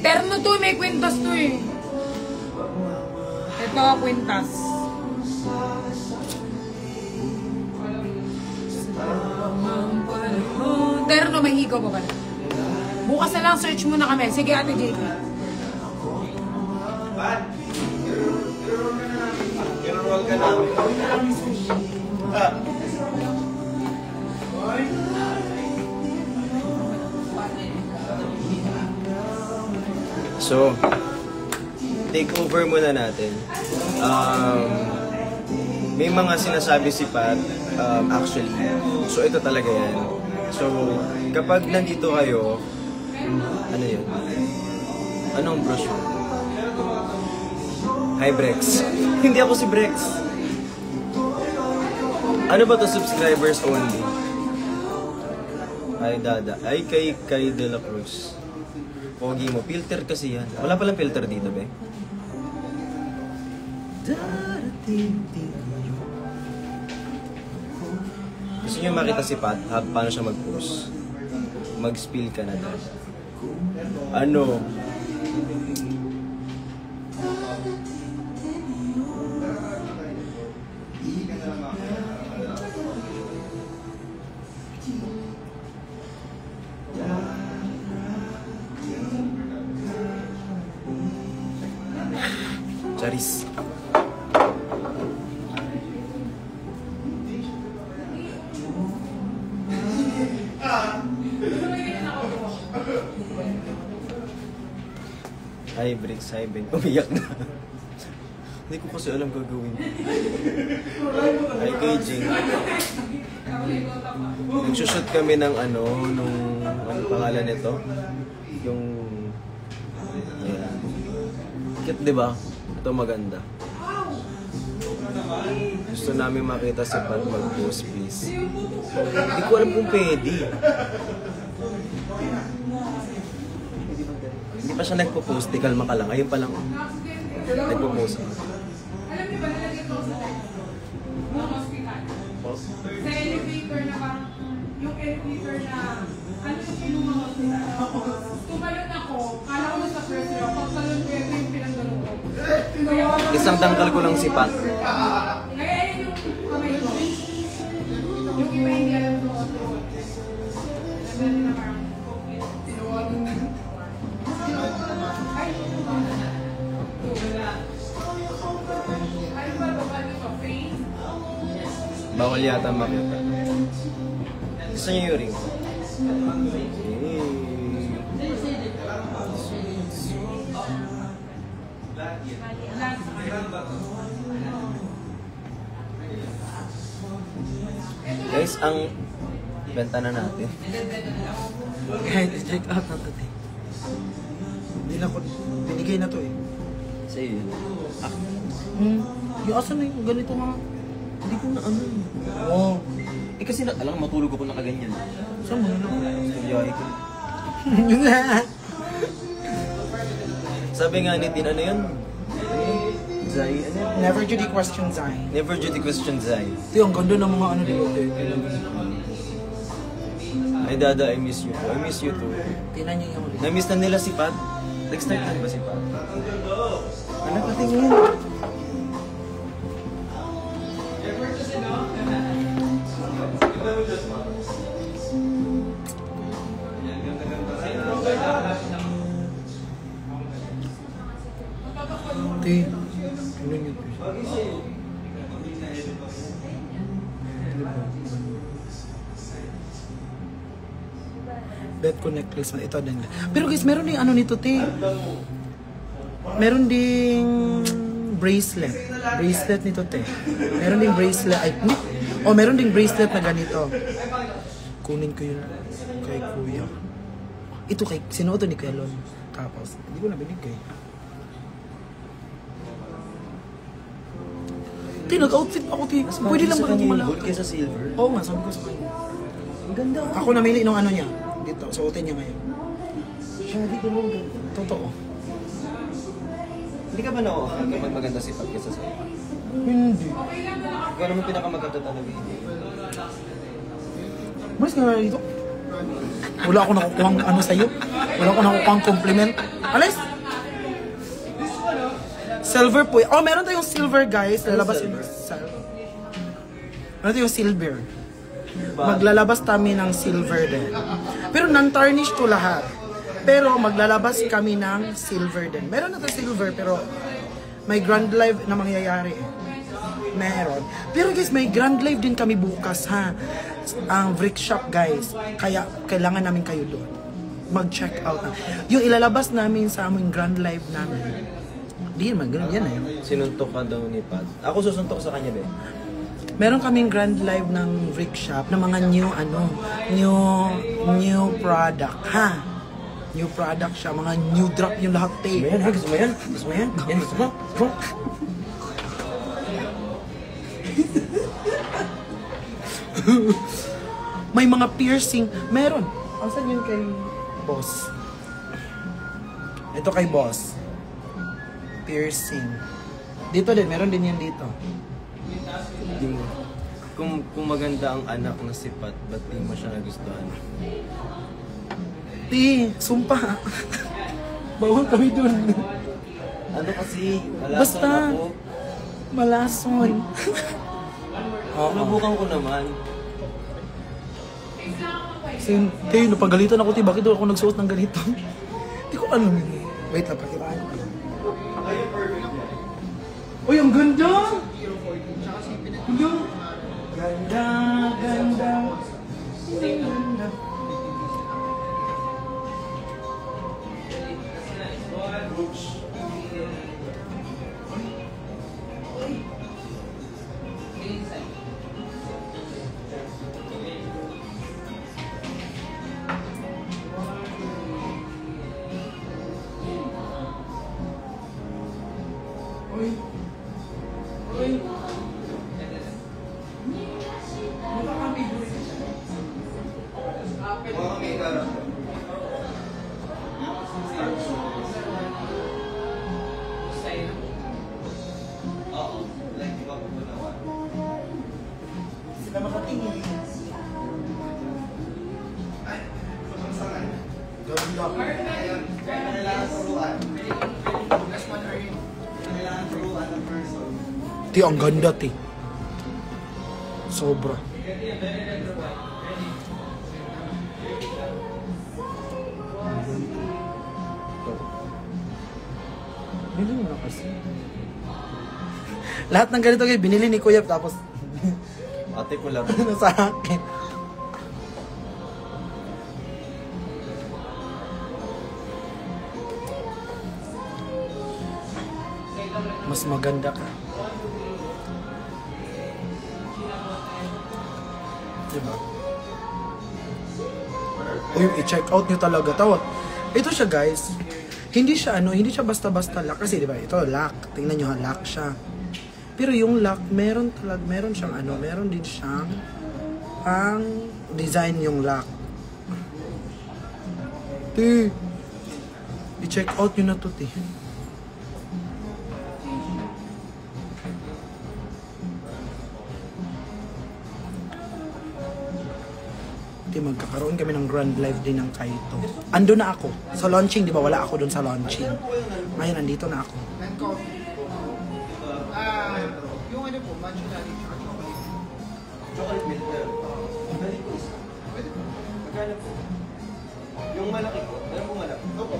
Terno to, may kwintas to eh. Ito, kwintas. Terno, may higaw pa pala. Bukas na lang, search muna kami. Sige, Ate JP. I-roll ka namin. So, take over muna natin. May mga sinasabi si Pat, actually. So, ito talaga yan. So, kapag nandito kayo, ano yun? Anong brochure? Hi, Brex. Hindi ako si Brex. Ano ba to, subscribers only? Ay, Dada. Ay, kay De La Cruz. Pogi mo. Filter kasi yan. Wala palang filter dito, be. Gusto nyo makita si Pat, paano siya mag-post? Mag-spill ka na doon. Ano? Charis. Hi, Bricks. Hi, Ben. Umiyak na. Hindi ko kasi alam gagawin. Hi, KJ. Nagsushoot kami ng ano, nung ano pangalan nito? Yung... Ayan. Cute, di ba? Ito maganda. Gusto namin makita si Pat mag-post, please. Hindi ko alam kung pwede. Hindi pa siya nagpo-post. Di kalma ka lang. Ayun pa lang. Nagpo-post. Alam niyo ba nalagay ko sa hospital? Sa elevator na parang yung elevator na, ano yung pinungan ko? Tumalon ako, kala ko na sa first row, pagtalon ko yung pinagdalong ko. Isang tangkal ko lang si Pat. Kaya yun yung kamay ko. Yung iba hindi alam ko ito. Nagdali na parang, tinuwanan na. Ay, ay, ba ba ito? Face? Bawal yata makita. Gusto niyo yung ring? Guys, ang benta na natin. Kahit i-check out na ito. Hindi na ko, binigay na to eh. Sa iyo. Yung asa na yung ganito nga. Hindi ko na ano. Oo. Eh kasi alam ko matulog ako nakaganyan. Saan mo na lang? Studiyahe ko. Sabi nga ni Tin, ano yun? Zai, ano yun? Never Judy question Zai. Never duty question Zai. Ito yung ganda ng mga ano dito. Ay Dada, I miss you. I miss you too. Tinan niyo yung ulit. Na-miss na nila si Pat. Nag-start na ba si Pat? Ano pa tingin? Ate, tinan niyo ito. Bet ko necklace man. Ito din. Pero guys, meron ding ano nito, te. Meron ding bracelet. Bracelet nito, te. Meron ding bracelet. Ay, oh, meron ding bracelet na ganito. Kunin ko yun kay kuya. Ito kay, sino ito ni Kuya Lon? Tapos, hindi ko na binigay. Te, nag-outfit ako, te. Pwede lang ba ito Gold kaysa silver? Oo nga, sabi ko sa kanya. Ang ganda. Ako namili nung ano niya. Dito, suotin niya ngayon. Shady ko mo ganda. Totoo. Hindi ka ba na-okay kapag maganda si Pat kaysa sa'yo? Hindi. Ikaw naman pinakamaganda talaga. Malis ka na dito. Wala ako nakukuhang ano sa'yo. Wala ako nakukuhang compliment. Alis! Silver po. Oh, meron tayong silver, guys. Lalabas yung silver. Meron tayong silver. Maglalabas kami ng silver din. Pero non-tarnish to lahat. Pero maglalabas kami ng silver din. Meron na to silver, pero may grand live na mangyayari eh. Meron. Pero guys, may grand live din kami bukas ha. Ang Brick Shop guys. Kaya kailangan namin kayo doon. Mag-check out na. Yung ilalabas namin sa aming grand live namin. Di naman, ganun yan eh. Sinuntok ka daw ni Pat. Ako susuntok sa kanya, be. Meron kaming grand live ng Brick Shop ng mga new product, ha? New product siya, mga new drop yung lahat, eh. Gusto mo yan, ha? Gusto mo yan? Gusto mo yan? Yan, gusto mo? Gusto mo? May mga piercing. Meron. Asan yun kay boss? Ito kay boss. Piercing. Dito din, meron din yan dito. Kung maganda ang anak na si Pat, ba't di mo siya nagustuhan? Di, sumpa. Bawal kami dun. Ano kasi? Basta. Ako. Malason. Oo. Nabukan ko naman. Te, napagalitan ako, te. Bakit daw ako nagsuot ng ganito? Hindi ko alam yun. Wait lang, pakiraan ko. Uy, ang ganda! Ganda, ganda. Ganda. Uy. Uy. Sila makatingin. bigla. Kailangan turuan. Last one are you? Kailangan turuan ng person. Ti, ang ganda, ti. Sobra. Binili mo na kasi. Lahat ng ganito kayo, binili ni Kuya, tapos Ate ko lang. ano sa akin. Mas maganda ka. Diba? Uy, i-check out nyo talaga. Tawag. Ito siya, guys. Hindi siya basta-basta lock. Kasi, diba, ito, lock. Tingnan nyo ha, lock siya. Pero yung lock, meron siyang meron din siyang ang design yung lock. Ti, i-check out nyo na to, ti. Magkakaroon kami ng grand live din ng Kaito. Ando na ako. Sa launching, di ba? Wala ako doon sa launching. Ngayon, nandito na ako. And coffee. Yung ano po, matcha latte tsaka chocolate. Chocolate milk. Balik ko isa. Magkano po? Yung malaki ko. Alam po malaki. Opo.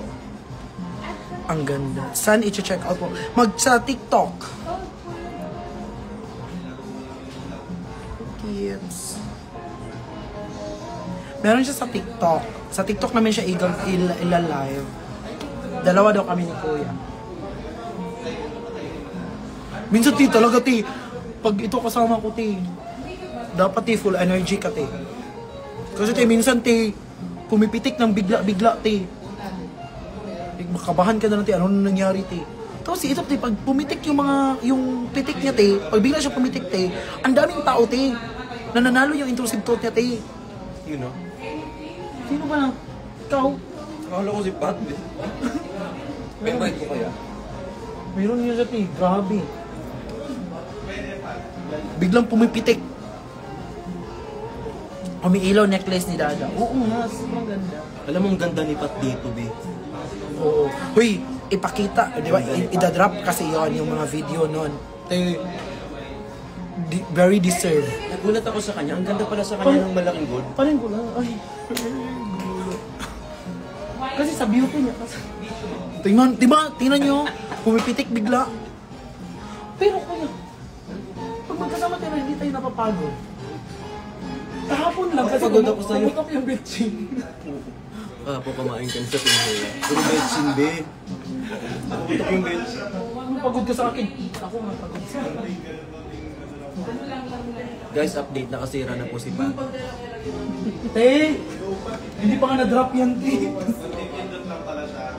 Ang ganda. Saan i-check out po? Sa TikTok. Kids. Meron siya sa TikTok. Sa TikTok namin siya ila-live. Dalawa daw kami ni Kuya. Minsan, ti, talaga, ti. Pag ito kasama ko, ti, dapat, ti, full energy ka, ti. Kasi, ti, minsan, ti, pumipitik ng bigla-bigla, ti. Makabahan ka na lang, ti. Ano nangyari, ti? Tapos, ito, ti, pag pumitik yung pitik niya, ti, pag bigla siya pumitik, ti, ang daming tao, ti, nananalo yung intrusive thought niya, ti. You know? Sino ba na? Ikaw? Akala ko si Pat. Pinabait ko kaya. Mayroon niya siya, ti. Grabe. Biglang pumipitik. Umiilaw necklace ni Dada. Oo nga, maganda. Alam mo, ang ganda ni Pat dito, be. Oo. Huy, ipakita. Di ba? Idadrop kasi yon yung mga video nun. Very deserved. Nagulat ako sa kanya. Ang ganda pala sa kanya ng malaking gold. Paling ko lang. Ay. Kasi sa beauty niya. Tingnan, di ba? Tingnan nyo. Pumipitik bigla. Pero kuya, pag magkasama tayo, hindi tayo napapagod. Kahapon lang kasi Pagod ako sa'yo. tumutok yung bitchin. Po, pamain ka sa pinay. Puro betsin, be. Putok yung betsin. Pagod ka sa akin. Ako nga pagod sa akin. Guys, update. Nakasira na po si Pat. Te! Hindi pa nga na-drop yan, te. Pindot lang pala siya.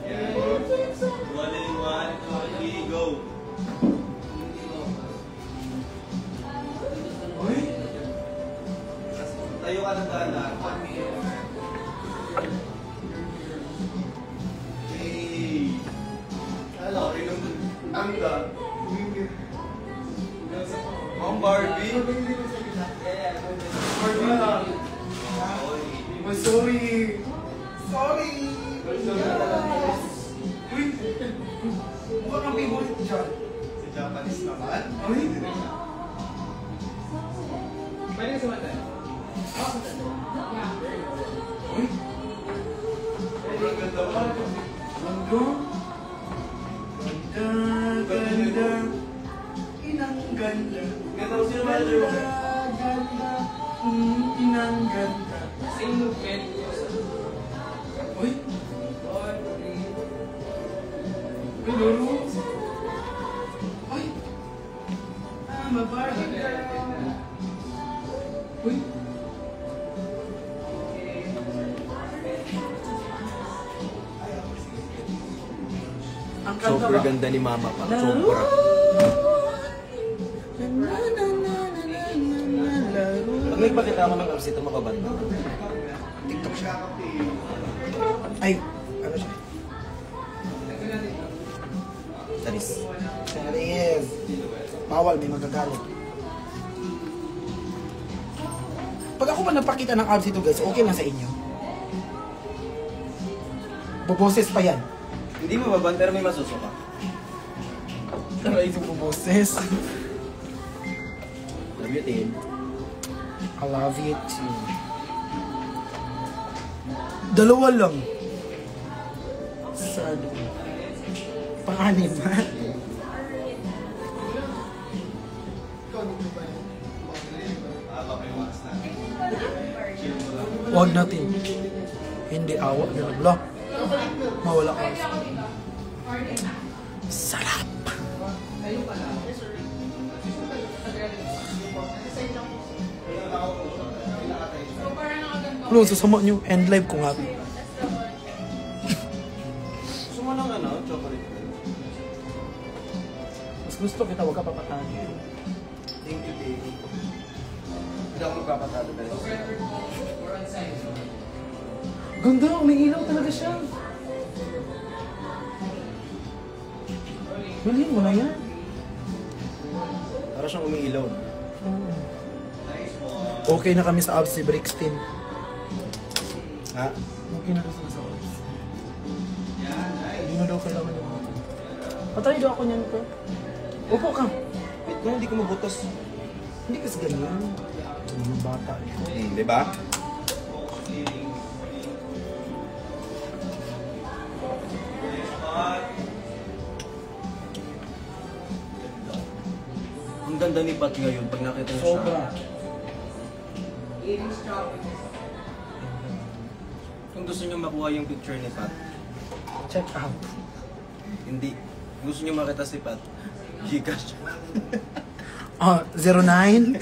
Yan. 1, 2, 3, go! Tayo ka ng dalan. Hey! Hello, ang daan. Ma'am Barbie? Barbie na. Oh, sorry. Sorry. Uy, mukha kang favorite dyan. Si Japanese naman? Uy. Pwede sa mata. Uy. Ang ganda mo. Ganda. Ganda. Ganda. Inang ganda. Ganda mo sino manager mo? Ganda. Inang ganda. Same movement. Uy. Uy, lolo. Uy. I'm a Barbie girl. Uy. Ang ganda Super ba? ganda ni Mama pa. Sobra. Pag may pakita ako ng apps ito, makabanda. TikTok siya. Ay, ano siya? Talis. Charis. Bawal, may magagalit. Pag ako pa napakita ng abs ito guys, okay lang sa inyo. Buboses pa yan. Hindi mababan pero may masusuka. Aray, buboses. Love you, Tin. I love you too. Dalawa lang. Sa ano? Pang-anim, ha? Huwag natin. Hindi awa na nagla. Mawala ka. Sarap! Ano, sasama nyo? End live ko nga. Gusto mo ng ano? Chocolate. Mas gusto kita, huwag ka papatahan. Thank you, baby. Hindi ako magpapatalo dahil Ganda, may ilaw talaga siya. Bilhin mo na yan. para siyang umiilaw. Okay na kami sa abs si Brixton. Ha? Okay na kasi sa abs. Hindi na daw kailangan yung mga. Patay daw ako niyan ko. Upo ka. Wait lang, hindi ko mabutas. Hindi kasi ganyan. Mga bata. Di ba? Ang ganda ni Pat ngayon pag nakita niyo siya. Sobra. Kung gusto niyo makuha yung picture ni Pat, Check out. hindi. Kung gusto niyo makita si Pat, Gcash. 09.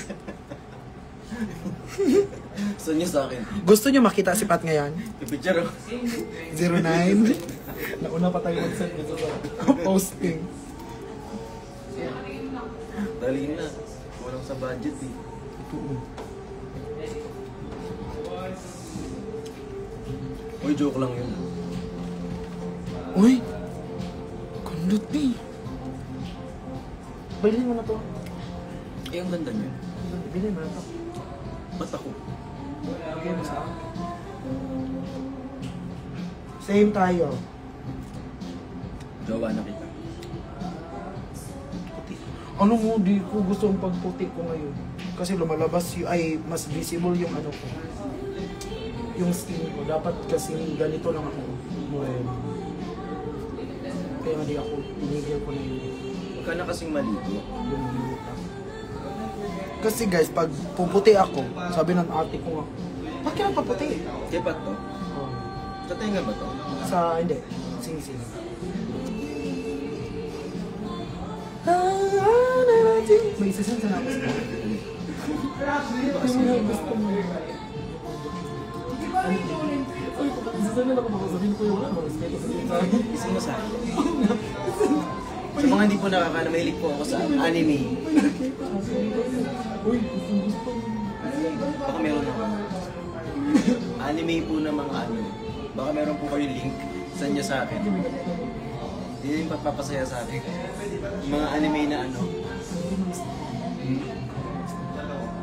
Gusto niyo sa akin. Gusto nyo makita si Pat ngayon? I-picture oh. 09. Nauna pa tayo mag-send dito sa posting. Dali na. Walang sa budget eh. Uy, joke lang yun. Uy! Kundot ni. Bilhin mo na to. Eh, ang ganda niya. Bilhin mo na to. Ba't ako? Bigay mo sa akin. Same tayo. Jowa na kita. Puti. Ano mo, di ko gusto ang pagputi ko ngayon. Kasi lumalabas ay mas visible yung ano ko. Yung skin ko. Dapat kasi ganito lang ako. Moreno. Kaya hindi ako, tinigil ko na yun. Huwag ka na kasing maligo. Yung minuta. Kasi guys, pag puputi ako, sabi ng ate ko nga, bakit ka nagpaputi? Kaya Pat to? Oh. Sa tenga ba to? Hindi. Sing-sing. May isasend sa namin sa gusto mo. Isasend na ako makasabihin ko yung ano, respeto sa tinsahin. Isang mo sa akin. Sa mga hindi po nakakala, mahilig po ako sa anime. Uy, gusto. Baka meron ako. Anime po na mga anime. Baka meron po kayo link. Send nyo sa akin. Hindi rin papapasaya sa akin. Yung mga anime na ano.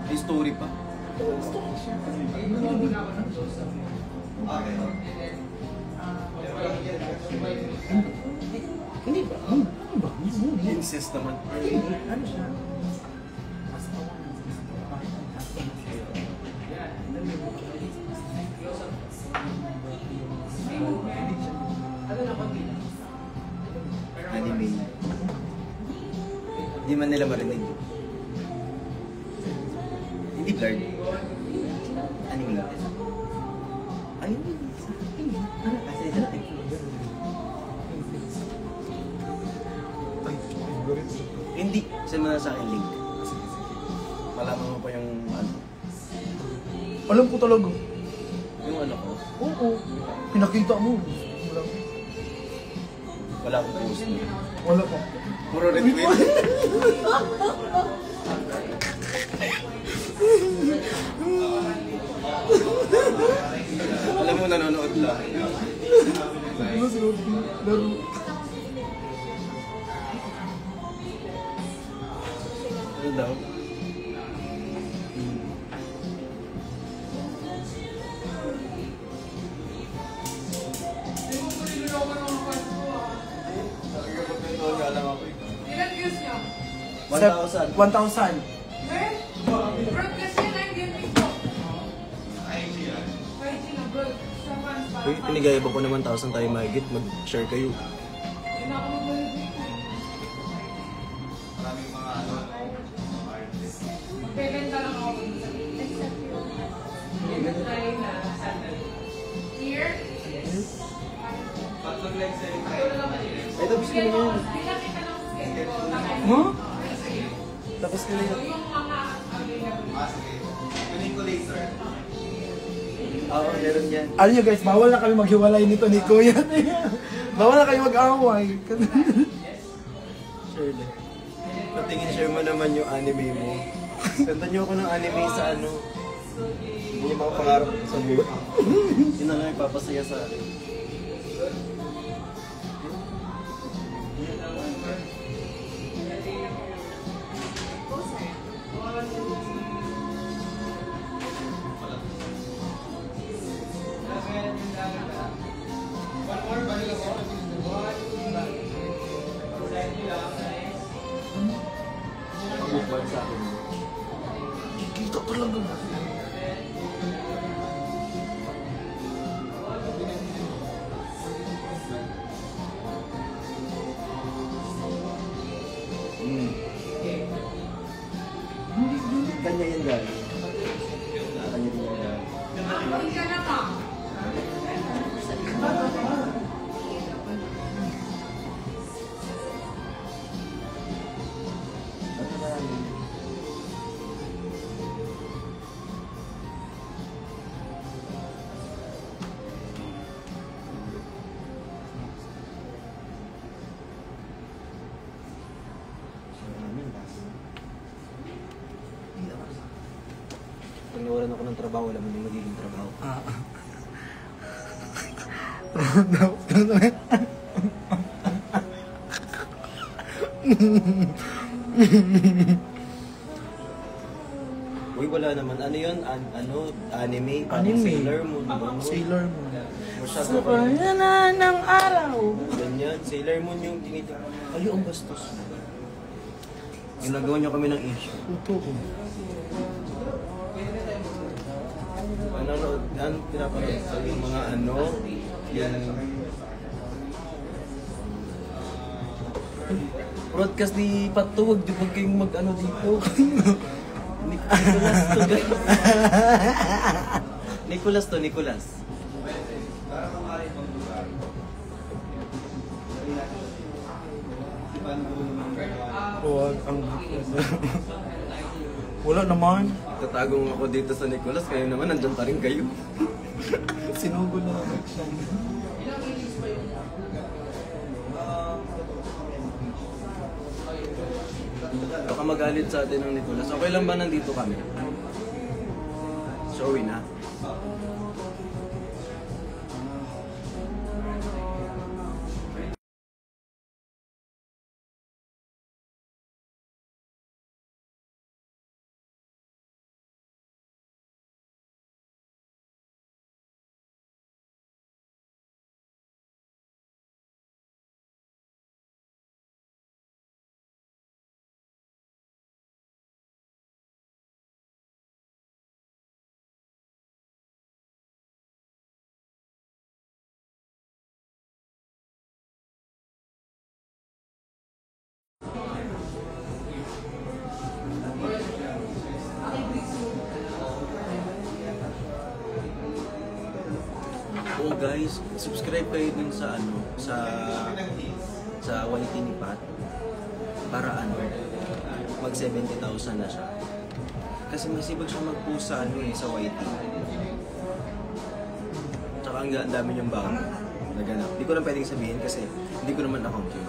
May story pa. Hindi ba? Ano ba? Incest naman. Ano siya? Anime. Hindi man nila marinig. Hindi blurred. Anime. Anime. Ano kasi dati? Hindi. Send mo na sa akin link. Malaman mo pa yung ano. Alam ko talaga. Yung ano ko. Oo. Pinakita mo. Wala akong post. Wala pa. Puro retweet. Alam mo, nanonood lang. Ano siguro? Laro. Ano daw? 1,000. 1,000. Uy, pinigaya ba po na 1,000 tayo mahigit? Mag-share kayo. Bebenta lang ako. Here? Ay, tapos ko na yan. Huh? Tapos ko na yan. Oo, meron yan. Alam nyo guys, bawal na kami maghiwalay nito ni Kuya. Bawal na kayo mag-away. Share lang. Patingin, share mo naman yung anime mo. Ganda niyo ako ng anime sa ano. Hindi niyo makapangarap sa buhay. Yun na lang ipapasaya sa akin. Bukod sa akin. Kita talaga. Kanya yan galing. Kanya din yan galing. Bakit ka na ka? Pag nawalan ako ng trabaho, wala mo din magiging trabaho. Uy, wala naman. Ano yun? Anime? Parang Sailor Moon. Ganun. Sailor Moon. Masyado Sa ko. kanya ng araw. Ganyan. Sailor Moon yung tinitin. Ay, ang bastos. Ginagawa niyo kami ng issue. Ito ko. Ano pinapanood ko yung mga ano, yung broadcast ni Patuwag, di ba kayong mag-ano dito? Nicolas to, guys. Nicolas. Huwag ang... Wala naman. Tatagong ako dito sa Nicolas, kayo naman nandyan pa rin kayo. Sinugo na naman siya. Baka magalit sa atin ng Nicolas. Okay lang ba nandito kami? Sorry na. Oh guys, subscribe kayo dun sa ano, sa YT ni Pat para ano, mag 70,000 na siya. Kasi masibag siya mag-post sa ano sa YT. Tsaka ang dami niyang bago naganap. Hindi ko lang pwedeng sabihin kasi hindi ko naman account yun.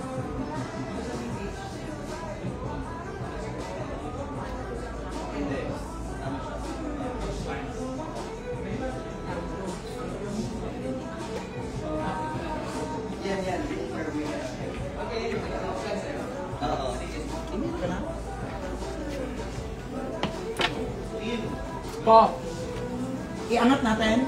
Po, iangat natin.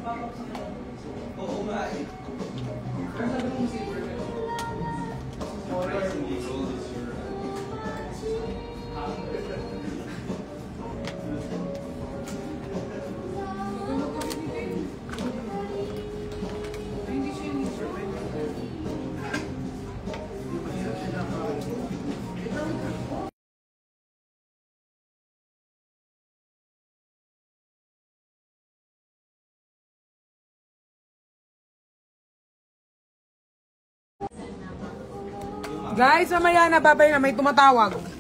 Oo nga eh. Guys, mamaya na, babay na, may tumatawag.